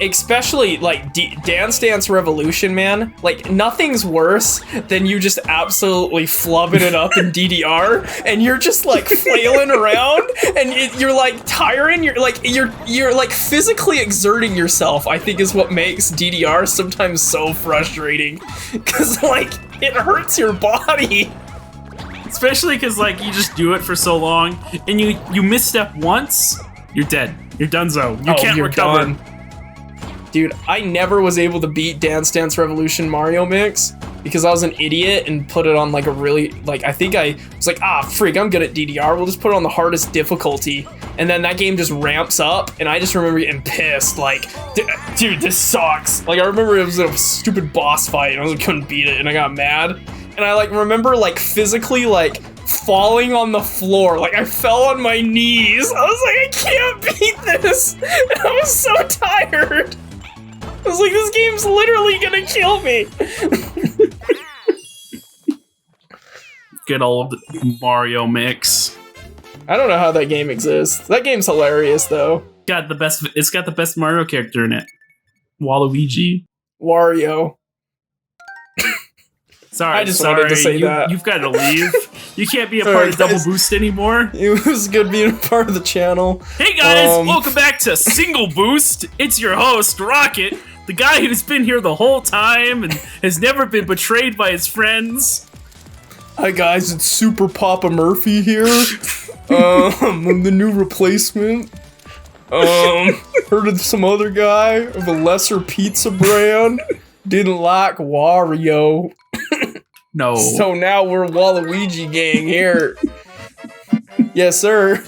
Especially, like, Dance Dance Revolution, man. Like, nothing's worse than you just absolutely flubbing it up in DDR, and you're just, like, flailing around, and you're, like, tiring. You're like, physically exerting yourself, I think is what makes DDR sometimes so frustrating. Because, like, it hurts your body. Especially because, like, you just do it for so long, and you misstep once, you're dead. You're donezo. You can't recover. Done. Dude, I never was able to beat Dance Dance Revolution Mario Mix because I was an idiot and put it on like a really, like, I think I was like, freak, I'm good at DDR. We'll just put it on the hardest difficulty. And then that game just ramps up and I just remember getting pissed. Like, dude, this sucks. Like, I remember it was a stupid boss fight and I couldn't beat it and I got mad. And I like remember like physically like falling on the floor. Like, I fell on my knees. I was like, I can't beat this. And I was so tired. I was like, this game's literally gonna kill me. Good old Mario Mix. I don't know how that game exists. That game's hilarious, though. It's got the best Mario character in it. Waluigi. Wario. Sorry, I just wanted to say that. You've got to leave. You can't be a All part right, of Double guys. Boost anymore. It was good being a part of the channel. Hey guys, welcome back to Single Boost. It's your host, Rocket, the guy who's been here the whole time and has never been betrayed by his friends. Hi guys, it's Super Papa Murphy here. I'm the new replacement. Heard of some other guy of a lesser pizza brand. Didn't like Wario. No. So now we're Waluigi gang here. Yes, sir.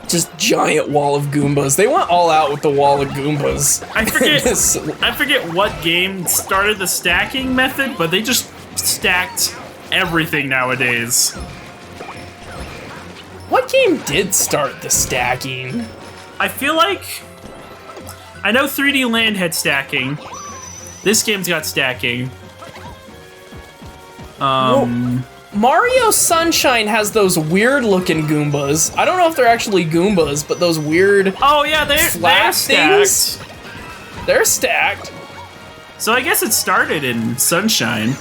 Just giant wall of Goombas. They went all out with the wall of Goombas. I forget what game started the stacking method, but they just stacked everything nowadays. What game did start the stacking? I feel like I know 3D Land had stacking. This game's got stacking. Mario Sunshine has those weird looking Goombas. I don't know if they're actually Goombas, but those weird Oh yeah, they're flat stacked. things. They're stacked. So I guess it started in Sunshine.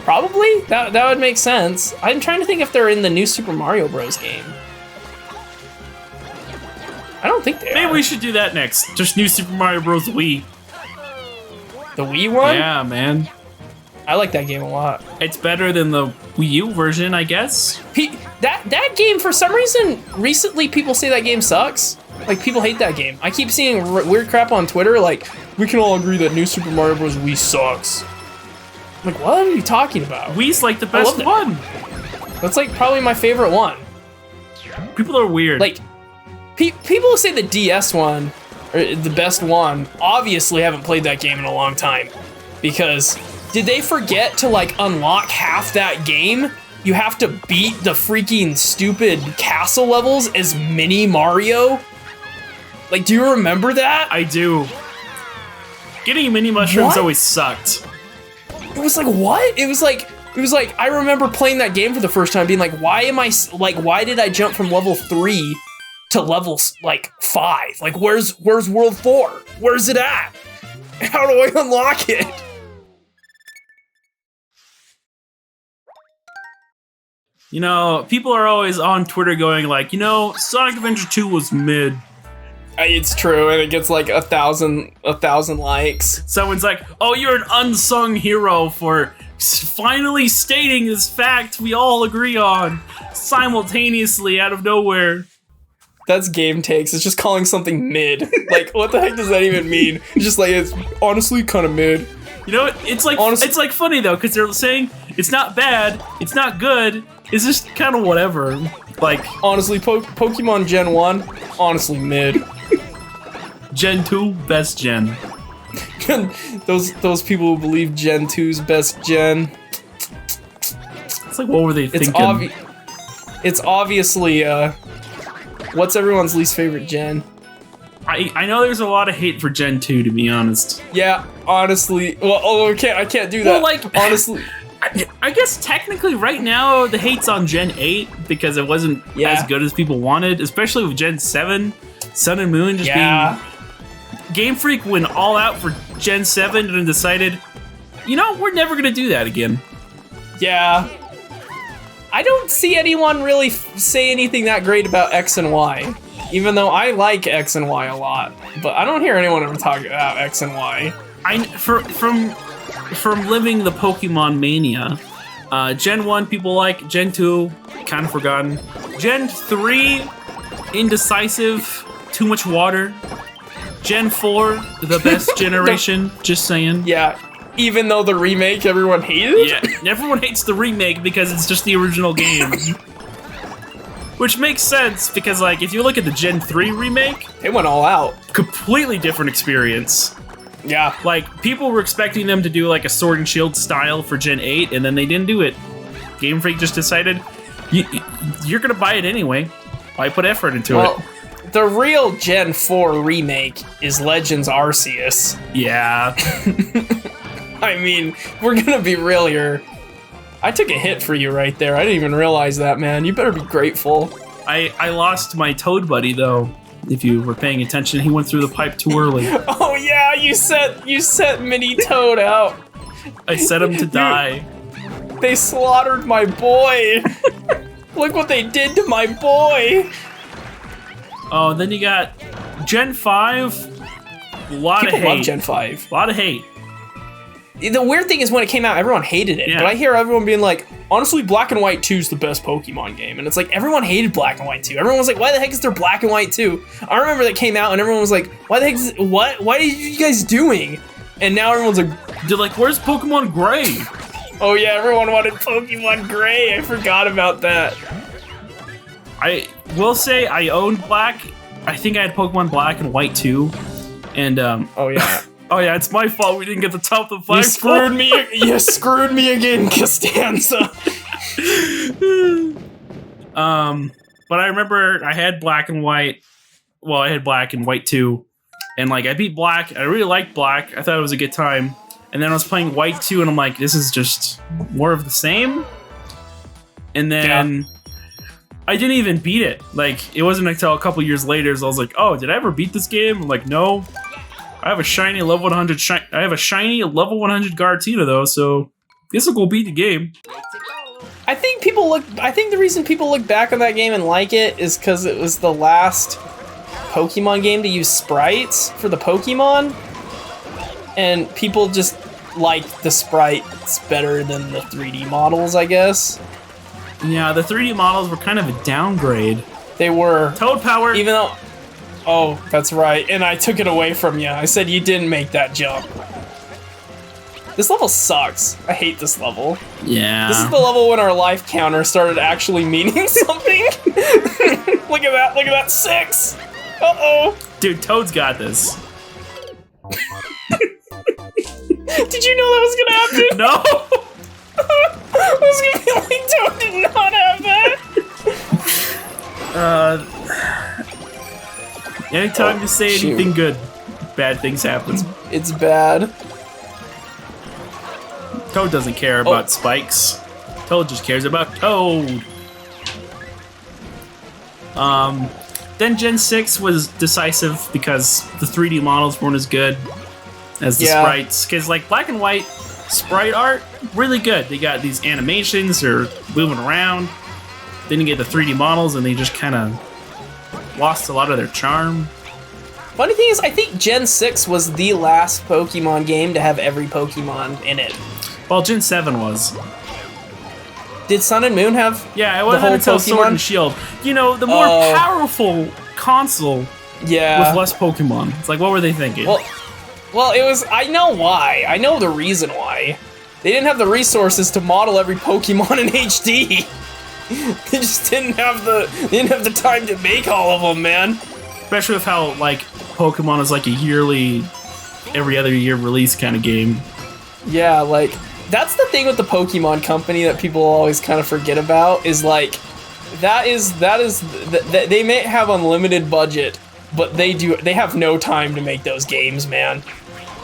Probably. That would make sense. I'm trying to think if they're in the new Super Mario Bros. Game. I don't think they are. Maybe we should do that next. Just new Super Mario Bros. Wii. The Wii one? Yeah, man. I like that game a lot. It's better than the Wii U version, I guess. That game, for some reason, recently people say that game sucks. Like, people hate that game. I keep seeing weird crap on Twitter, like, we can all agree that new Super Mario Bros. Wii sucks. I'm like, what are you talking about? Wii's like the best one. That's like probably my favorite one. People are weird. Like, people who say the DS one, or the best one, obviously haven't played that game in a long time. Because, did they forget to, like, unlock half that game? You have to beat the freaking stupid castle levels as Mini Mario? Like, do you remember that? I do. Getting mini mushrooms What? always sucked. It was like, what? It was like, I remember playing that game for the first time being like, why did I jump from level 3 to level, like, 5? Like, where's world 4? Where's it at? How do I unlock it? You know, people are always on Twitter going like, you know, Sonic Adventure 2 was mid. It's true, and it gets like 1,000 likes. Someone's like, oh, you're an unsung hero for finally stating this fact we all agree on simultaneously out of nowhere. That's game takes. It's just calling something mid. Like, what the heck does that even mean? It's just like, it's honestly kind of mid. You know, it's like Honestly, it's like funny though, because they're saying it's not bad, it's not good, it's just kind of whatever. Like, honestly, Pokemon Gen 1, honestly mid. Gen 2, best gen. those people who believe Gen 2's best gen. It's like, what were they thinking? It's obviously, what's everyone's least favorite gen? I know there's a lot of hate for Gen 2, to be honest. Yeah, honestly. Well, I can't do that. Well, like, honestly. I guess technically right now the hate's on Gen 8 because it wasn't as good as people wanted, especially with Gen 7, Sun and Moon just being... Game Freak went all out for Gen 7 and decided, you know, we're never gonna do that again. Yeah. I don't see anyone really say anything that great about X and Y. Even though I like X and Y a lot. But I don't hear anyone ever talk about X and Y. From living the Pokemon mania, Gen 1 people like, Gen 2, kind of forgotten. Gen 3, indecisive, too much water. Gen 4, the best generation, just saying. Yeah, even though the remake everyone hated? Yeah, everyone hates the remake because it's just the original game. Which makes sense, because like, if you look at the Gen 3 remake... They went all out. Completely different experience. Yeah. Like, people were expecting them to do like a Sword and Shield style for Gen 8, and then they didn't do it. Game Freak just decided, you're gonna buy it anyway. Why put effort into it? The real Gen 4 remake is Legends Arceus. Yeah. I mean, we're gonna be real here. I took a hit for you right there. I didn't even realize that, man. You better be grateful. I lost my Toad buddy, though. If you were paying attention, he went through the pipe too early. Oh yeah, you set Mini Toad out. I set him to die. They slaughtered my boy. Look what they did to my boy. Oh, then you got Gen 5. A lot People of hate. love Gen 5. A lot of hate. The weird thing is when it came out, everyone hated it. Yeah. But I hear everyone being like, honestly, Black and White 2 is the best Pokemon game. And it's like, everyone hated Black and White 2. Everyone was like, why the heck is there Black and White 2? I remember that came out and everyone was like, why the heck is what? What are you guys doing? And now everyone's like, they're like, where's Pokemon Gray? oh yeah, everyone wanted Pokemon Gray. I forgot about that. I will say I owned Black. I think I had Pokemon Black and White too. And Oh yeah. oh yeah, it's my fault we didn't get the top of the You flagpole. screwed me. You screwed me again, Costanza. But I remember I had Black and White. Well, I had Black and White too, and like I beat Black. I really liked Black. I thought it was a good time. And then I was playing White 2, and I'm like, this is just more of the same. And then I didn't even beat it. Like, it wasn't until a couple years later, so I was like, oh, did I ever beat this game? I'm like, no. I have a shiny level 100. I have a shiny level 100 Garatina though, so guess I'll go beat the game. I think the reason people look back on that game and like it is because it was the last Pokemon game to use sprites for the Pokemon, and people just like the sprites better than the 3D models, I guess. Yeah, the 3D models were kind of a downgrade. They were. Toad Power. Even though. Oh, that's right. And I took it away from you. I said you didn't make that jump. This level sucks. I hate this level. Yeah. This is the level when our life counter started actually meaning something. Look at that. Look at that. 6. Uh-oh. Dude, Toad's got this. Did you know that was gonna happen? No! I was gonna be like, Toad did not have that. Anytime you say shoot. anything good, bad things happen. It's bad. Toad doesn't care about spikes. Toad just cares about Toad. Then Gen 6 was decisive because the 3D models weren't as good as the sprites. Because like Black and White sprite art, really good. They got these animations, they're moving around. Then you get the 3D models and they just kind of lost a lot of their charm. Funny thing is, I think Gen 6 was the last Pokemon game to have every Pokemon in it. Well, Gen 7 was. Did Sun and Moon have Yeah, it the wasn't whole until Sword Pokemon? and Shield. You know, the more powerful console Yeah. with less Pokemon. It's like, what were they thinking? Well, it was. I know why. I know the reason why. They didn't have the resources to model every Pokemon in HD. They just didn't have the time to make all of them, man. Especially with how like Pokemon is like a yearly, every other year release kind of game. Yeah, like that's the thing with the Pokemon Company that people always kind of forget about is like they may have unlimited budget, but they have no time to make those games, man.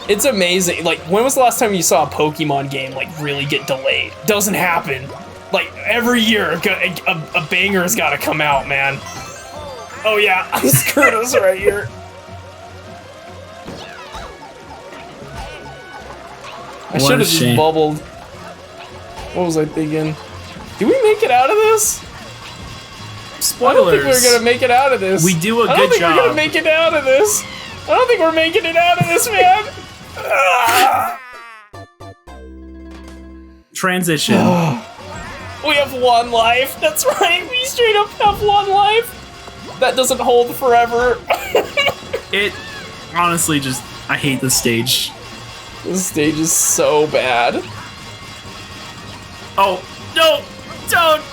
It's amazing. Like, when was the last time you saw a Pokemon game like really get delayed? Doesn't happen. Like every year, a banger's got to come out, man. Oh yeah, I screwed us right here. I should have just bubbled. What was I thinking? Do we make it out of this? Spoilers. I don't think we're gonna make it out of this. We do a good job. I don't think we're gonna make it out of this. I don't think we're making it out of this, man. Transition. We have 1 life. That's right. We straight up have 1 life. That doesn't hold forever. It honestly just, I hate this stage. This stage is so bad. Oh, no! Don't!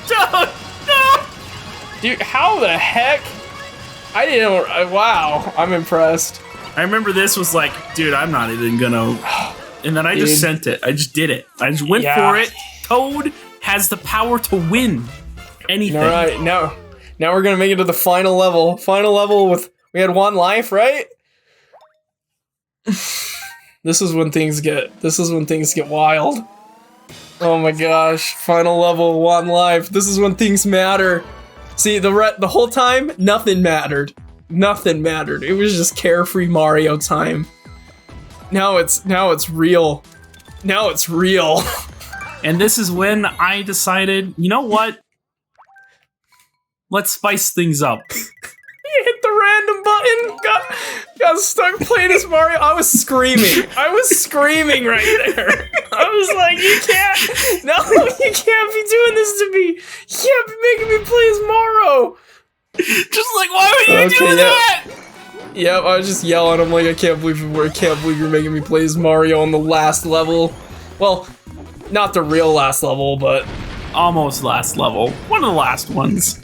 No! Dude, how the heck? I didn't. Wow, I'm impressed. I remember this was like, dude, I'm not even gonna. And then I just sent it. I just did it. I just went for it. Toad has the power to win anything. All right, now we're gonna make it to the final level. Final level with we had 1 life, right? This is when things get wild. Oh my gosh! Final level, 1 life. This is when things matter. See, the whole time, nothing mattered. Nothing mattered. It was just carefree Mario time. Now it's real. Now it's real. And this is when I decided, you know what? Let's spice things up. You hit the random button, got stuck playing as Mario. I was screaming. I was screaming right there. I was like, you can't be doing this to me. You can't be making me play as Mario. Just like, why would you do that? Yep, I was just yelling. I'm like, I can't believe you're making me play as Mario on the last level. Well, not the real last level, but almost last level. One of the last ones.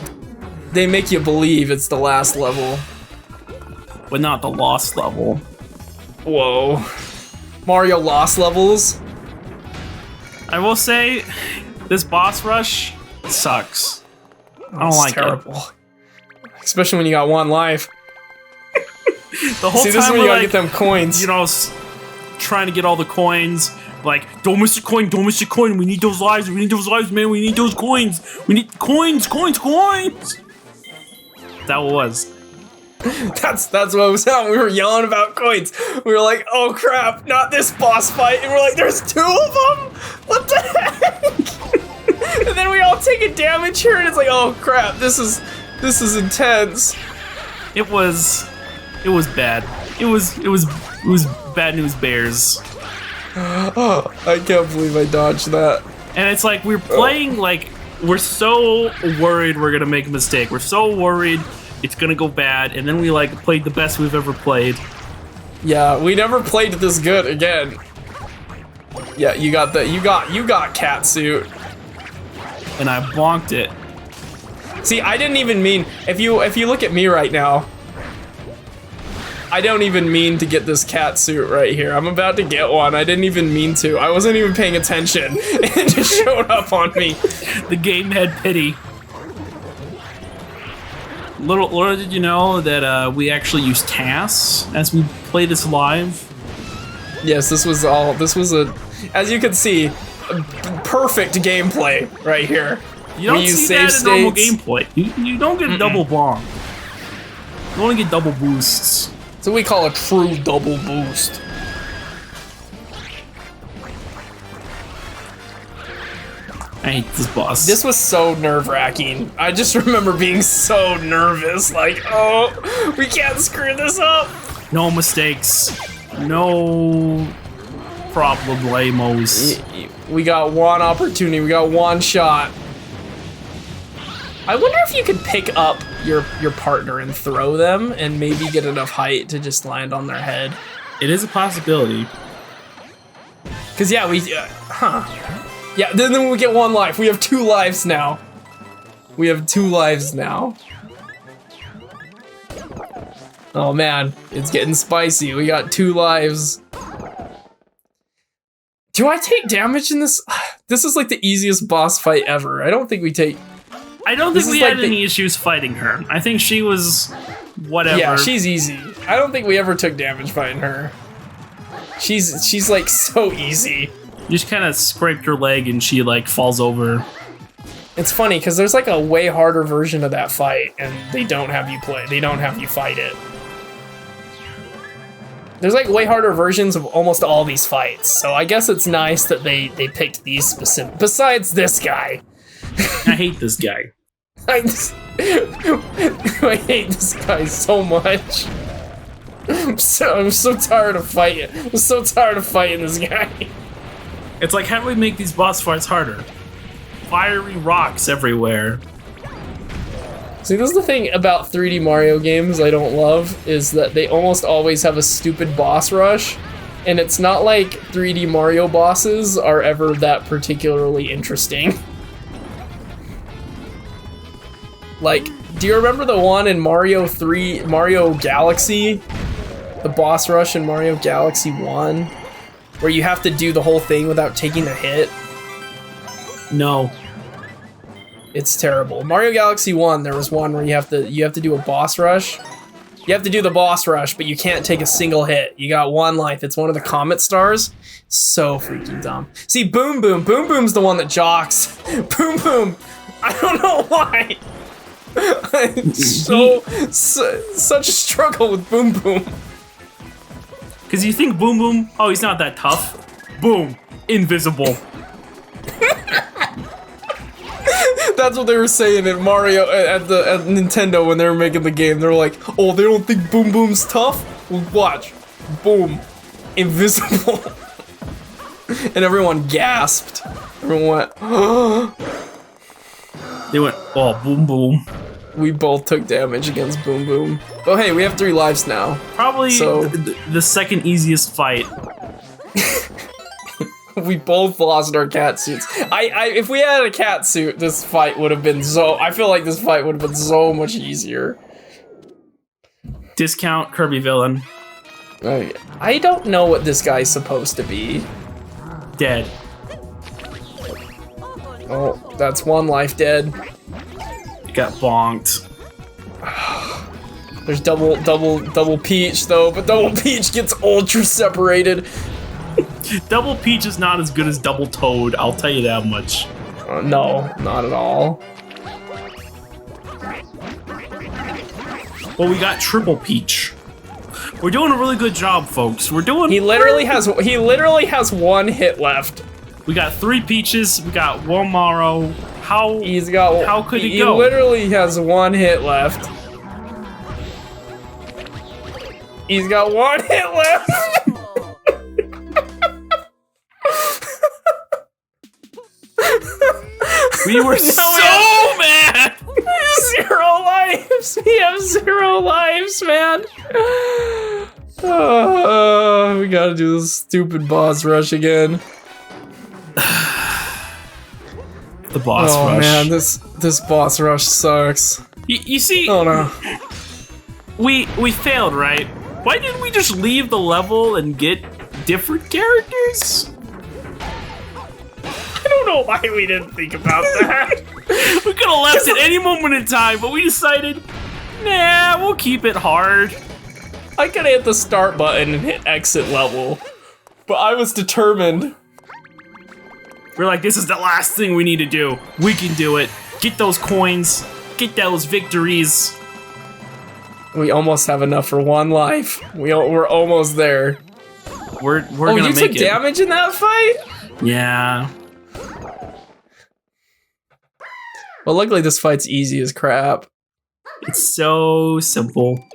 They make you believe it's the last level. But not the lost level. Whoa. Mario lost levels? I will say, this boss rush sucks. I don't like terrible. It. Especially when you got one life. The whole See, time this is when you gotta like, get them coins. You know, trying to get all the coins. Like, don't miss the coin, don't miss the coin. We need those lives, man. We need those coins. We need coins. That was. That's what was happening. We were yelling about coins. We were like, oh crap, not this boss fight. And we're like, there's 2 of them? What the heck? And then we all take a damage here and it's like, oh crap, this is intense. It was bad. It was bad news bears. Oh, I can't believe I dodged that. And it's like, we're playing like, we're so worried we're gonna make a mistake. We're so worried it's gonna go bad, and then we like played the best we've ever played. Yeah, we never played this good again. Yeah, you got cat suit. And I bonked it. See, I didn't even mean, if you look at me right now, I don't even mean to get this cat suit right here. I'm about to get one. I didn't even mean to. I wasn't even paying attention. It just showed up on me. The game had pity. Little did you know that we actually use tasks as we play this live. Yes, this was a, as you can see, perfect gameplay right here. You don't see that in normal gameplay. You don't get double bomb. You only get double boosts. That's what we call a true double boost. I hate this boss. This was so nerve-wracking. I just remember being so nervous, like, oh, we can't screw this up. No mistakes. No problemos. We got one opportunity. We got one shot. I wonder if you could pick up your partner and throw them and maybe get enough height to just land on their head. It is a possibility. Cause yeah, yeah, then we get one life. We have 2 lives now. Oh man, it's getting spicy. We got 2 lives. Do I take damage in this? This is like the easiest boss fight ever. I don't think we take... I don't think we had any issues fighting her. I think she was whatever. Yeah, she's easy. I don't think we ever took damage fighting her. She's like so easy. You just kind of scraped her leg and she like falls over. It's funny because there's like a way harder version of that fight and they don't have you play. They don't have you fight it. There's like way harder versions of almost all these fights. So I guess it's nice that they picked these specific. Besides this guy. I hate this guy. I hate this guy so much. I'm so tired of fighting. I'm so tired of fighting this guy. It's like, how do we make these boss fights harder? Fiery rocks everywhere. See, this is the thing about 3D Mario games I don't love, is that they almost always have a stupid boss rush, and it's not like 3D Mario bosses are ever that particularly interesting. Like, do you remember the one in Mario Galaxy? The boss rush in Mario Galaxy 1? Where you have to do the whole thing without taking a hit? No. It's terrible. Mario Galaxy 1, there was one where you have to do a boss rush. You have to do the boss rush, but you can't take a single hit. You got 1 life. It's one of the Comet Stars. So freaking dumb. See, Boom Boom. Boom Boom's the one that jocks. Boom Boom. I don't know why. Such a struggle with Boom Boom. Because you think Boom Boom, oh, he's not that tough. Boom, invisible. That's what they were saying at Mario at Nintendo when they were making the game. They're like, oh, they don't think Boom Boom's tough? Well, watch, boom, invisible. And everyone gasped. Everyone went, oh. They went, oh, Boom Boom. We both took damage against Boom Boom. Oh, hey, we have 3 lives now. Probably the second easiest fight. We both lost our cat suits. If we had a cat suit, this fight would have been I feel like this fight would have been so much easier. Discount Kirby villain. I don't know what this guy's supposed to be. Dead. Oh, that's 1 life dead. Got bonked. There's double Peach though, but double Peach gets ultra separated. Double Peach is not as good as Double Toad, I'll tell you that much. No, not at all. Well, we got Triple Peach. We're doing a really good job, folks. We're doing. He literally has 1 hit left. We got 3 Peaches. We got 1 Mario. How could he go? He literally has 1 hit left. He's got 1 hit left. We were so mad. 0 lives. We have 0 lives, man. We gotta do this stupid boss rush again. The boss rush. Oh man, this boss rush sucks. You see? Oh no. We failed, right? Why didn't we just leave the level and get different characters? I don't know why we didn't think about that. We could have left at any moment in time, but we decided, nah, we'll keep it hard. I could hit the start button and hit exit level, but I was determined. We're like, this is the last thing we need to do. We can do it. Get those coins. Get those victories. We almost have enough for 1 life. We're almost there. We're gonna make it. You took damage in that fight? Yeah. Well, luckily this fight's easy as crap. It's so simple.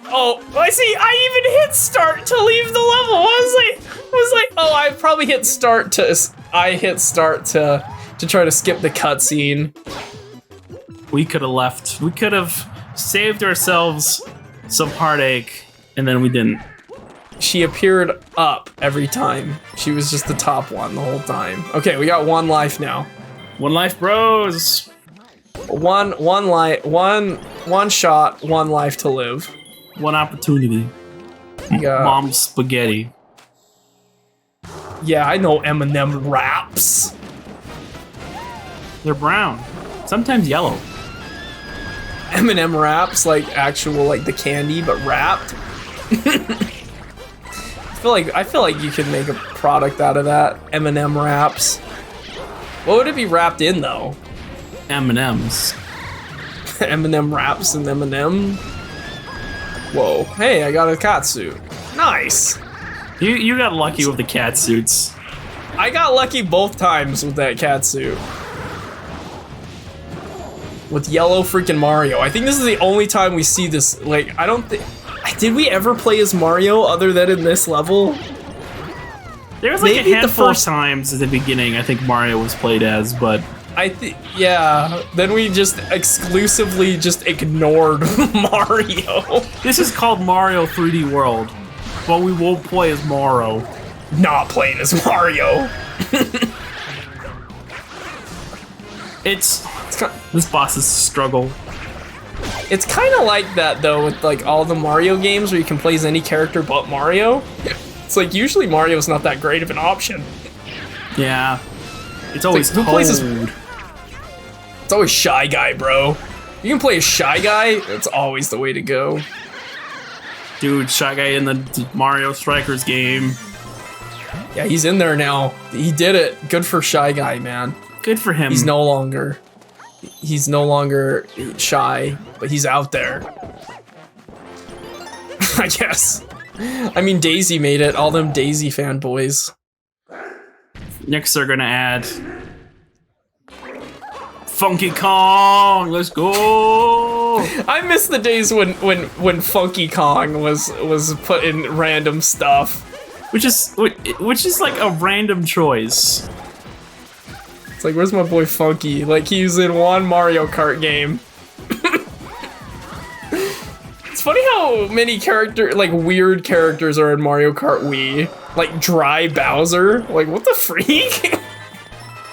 Oh, I see. I even hit start to leave the level. I was like, oh, I probably hit start to. I hit start to try to skip the cutscene. We could have left. We could have saved ourselves some heartache, and then we didn't. She appeared up every time. She was just the top one the whole time. Okay, we got 1 life now. 1 life, bros. One shot, 1 life to live. 1 opportunity. Mom's spaghetti. Yeah, I know M&M wraps. They're brown. Sometimes yellow. M&M wraps, like actual, like the candy, but wrapped. I feel like you could make a product out of that. M&M wraps. What would it be wrapped in though? M&Ms. M&M wraps and M&M. Whoa! Hey, I got a cat suit. Nice. You got lucky with the cat suits. I got lucky both times with that cat suit. With yellow freaking Mario. I think this is the only time we see this. Like, I don't think. Did we ever play as Mario other than in this level? There was like maybe a handful of times at the beginning I think Mario was played as, but yeah. Then we just exclusively just ignored Mario. This is called Mario 3D World, but we won't play as Mario. Not playing as Mario. This boss is a struggle. It's kind of like that though with like all the Mario games where you can play as any character but Mario. It's like usually Mario's not that great of an option. Yeah. It's always like, it's always Shy Guy, bro. You can play a Shy Guy, it's always the way to go. Dude, Shy Guy in the Mario Strikers game. Yeah, he's in there now. He did it. Good for Shy Guy, man. Good for him. He's no longer He's no longer shy, but he's out there. I guess. I mean, Daisy made it. All them Daisy fanboys. Next, they're gonna add Funky Kong. Let's go. I miss the days when Funky Kong was put in random stuff, Which is like a random choice. It's like, where's my boy Funky? Like, he's in one Mario Kart game. It's funny how many weird characters are in Mario Kart Wii. Like Dry Bowser. Like, what the freak?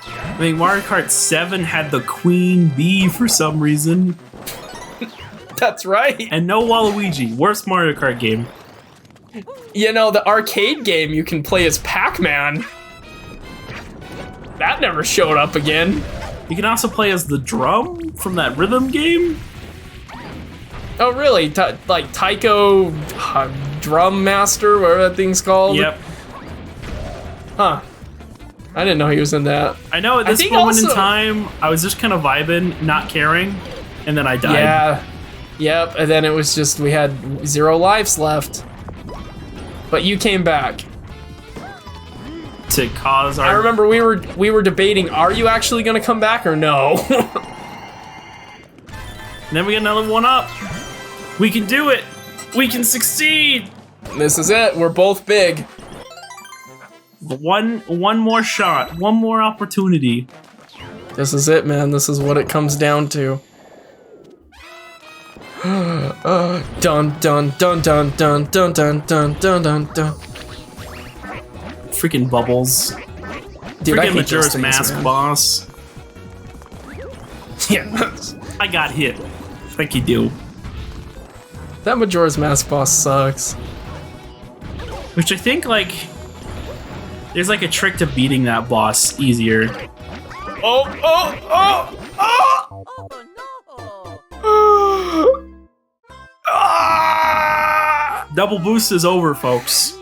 I mean, Mario Kart 7 had the Queen Bee for some reason. That's right. And no Waluigi. Worst Mario Kart game. You know, the arcade game you can play as Pac-Man. That never showed up again. You can also play as the drum from that rhythm game. Oh, really? Like Taiko Drum Master, whatever that thing's called? Yep. Huh. I didn't know he was in that. I know at this moment in time, I was just kind of vibing, not caring, and then I died. Yeah. Yep, and then it was just, we had 0 lives left. But you came back. To cause our... I remember we were debating, are you actually gonna come back or no? And then we get another one up. We can do it. We can succeed. This is it. We're both big. One more shot. One more opportunity. This is it, man. This is what it comes down to. Dun dun dun dun dun dun dun dun dun dun dun. Freaking bubbles. Dude, I freaking hate Majora's those things, Mask man. boss. Yeah. I got hit. Like you do. That Majora's Mask boss sucks. Which I think, like, there's like a trick to beating that boss easier. Oh, oh, oh, oh! Oh no! Ah! Double boost is over, folks.